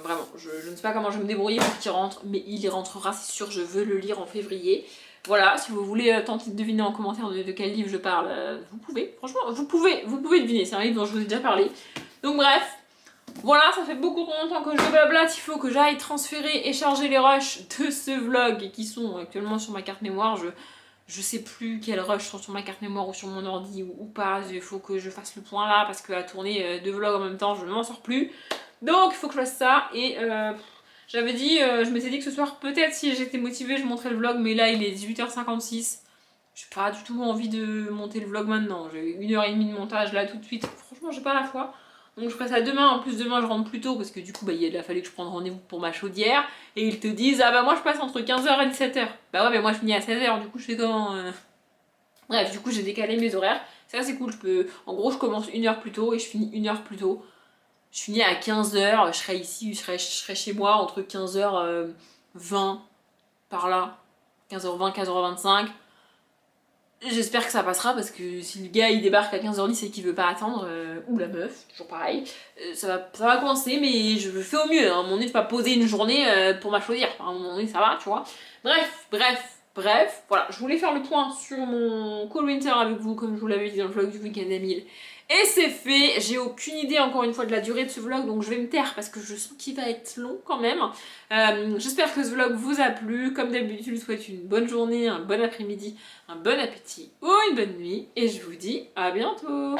[SPEAKER 1] Vraiment, je ne sais pas comment je vais me débrouiller pour qu'il rentre, mais il y rentrera, c'est sûr, je veux le lire en février. Voilà, si vous voulez tenter de deviner en commentaire de quel livre je parle, vous pouvez. Franchement, vous pouvez deviner, c'est un livre dont je vous ai déjà parlé. Donc bref, voilà, ça fait beaucoup trop longtemps que je blablate, il faut que j'aille transférer et charger les rushs de ce vlog qui sont actuellement sur ma carte mémoire. Je sais plus quels rushs sont sur ma carte mémoire ou sur mon ordi ou pas, il faut que je fasse le point là parce qu'à tourner 2 vlogs en même temps, je ne m'en sors plus. Donc il faut que je fasse ça et j'avais dit, je m'étais dit que ce soir peut-être si j'étais motivée je montrais le vlog, mais là il est 18h56. J'ai pas du tout envie de monter le vlog maintenant, j'ai 1h30 de montage là tout de suite, franchement j'ai pas la foi. Donc je ferai ça demain, en plus demain je rentre plus tôt parce que du coup il a fallu que je prenne rendez-vous pour ma chaudière. Et ils te disent, ah bah moi je passe entre 15h et 17h. Bah ouais mais moi je finis à 16h, du coup je fais comment Bref, du coup j'ai décalé mes horaires. Ça c'est cool, en gros je commence 1h plus tôt et je finis 1h plus tôt. Je finis à 15h, je serai ici, je serai chez moi entre 15h20 par là. 15h20, 15h25. J'espère que ça passera parce que si le gars il débarque à 15h10 et qu'il veut pas attendre, ou la meuf, toujours pareil, ça va coincer, mais je fais au mieux. Hein. À un moment donné, je vais pas poser une journée pour ma chaudière. À un moment donné, ça va, tu vois. Bref, voilà. Je voulais faire le point sur mon Cold Winter avec vous, comme je vous l'avais dit dans le vlog du week-end à 1000. Et c'est fait, j'ai aucune idée encore une fois de la durée de ce vlog, donc je vais me taire parce que je sens qu'il va être long quand même. J'espère que ce vlog vous a plu. Comme d'habitude, je vous souhaite une bonne journée, un bon après-midi, un bon appétit ou une bonne nuit. Et je vous dis à bientôt.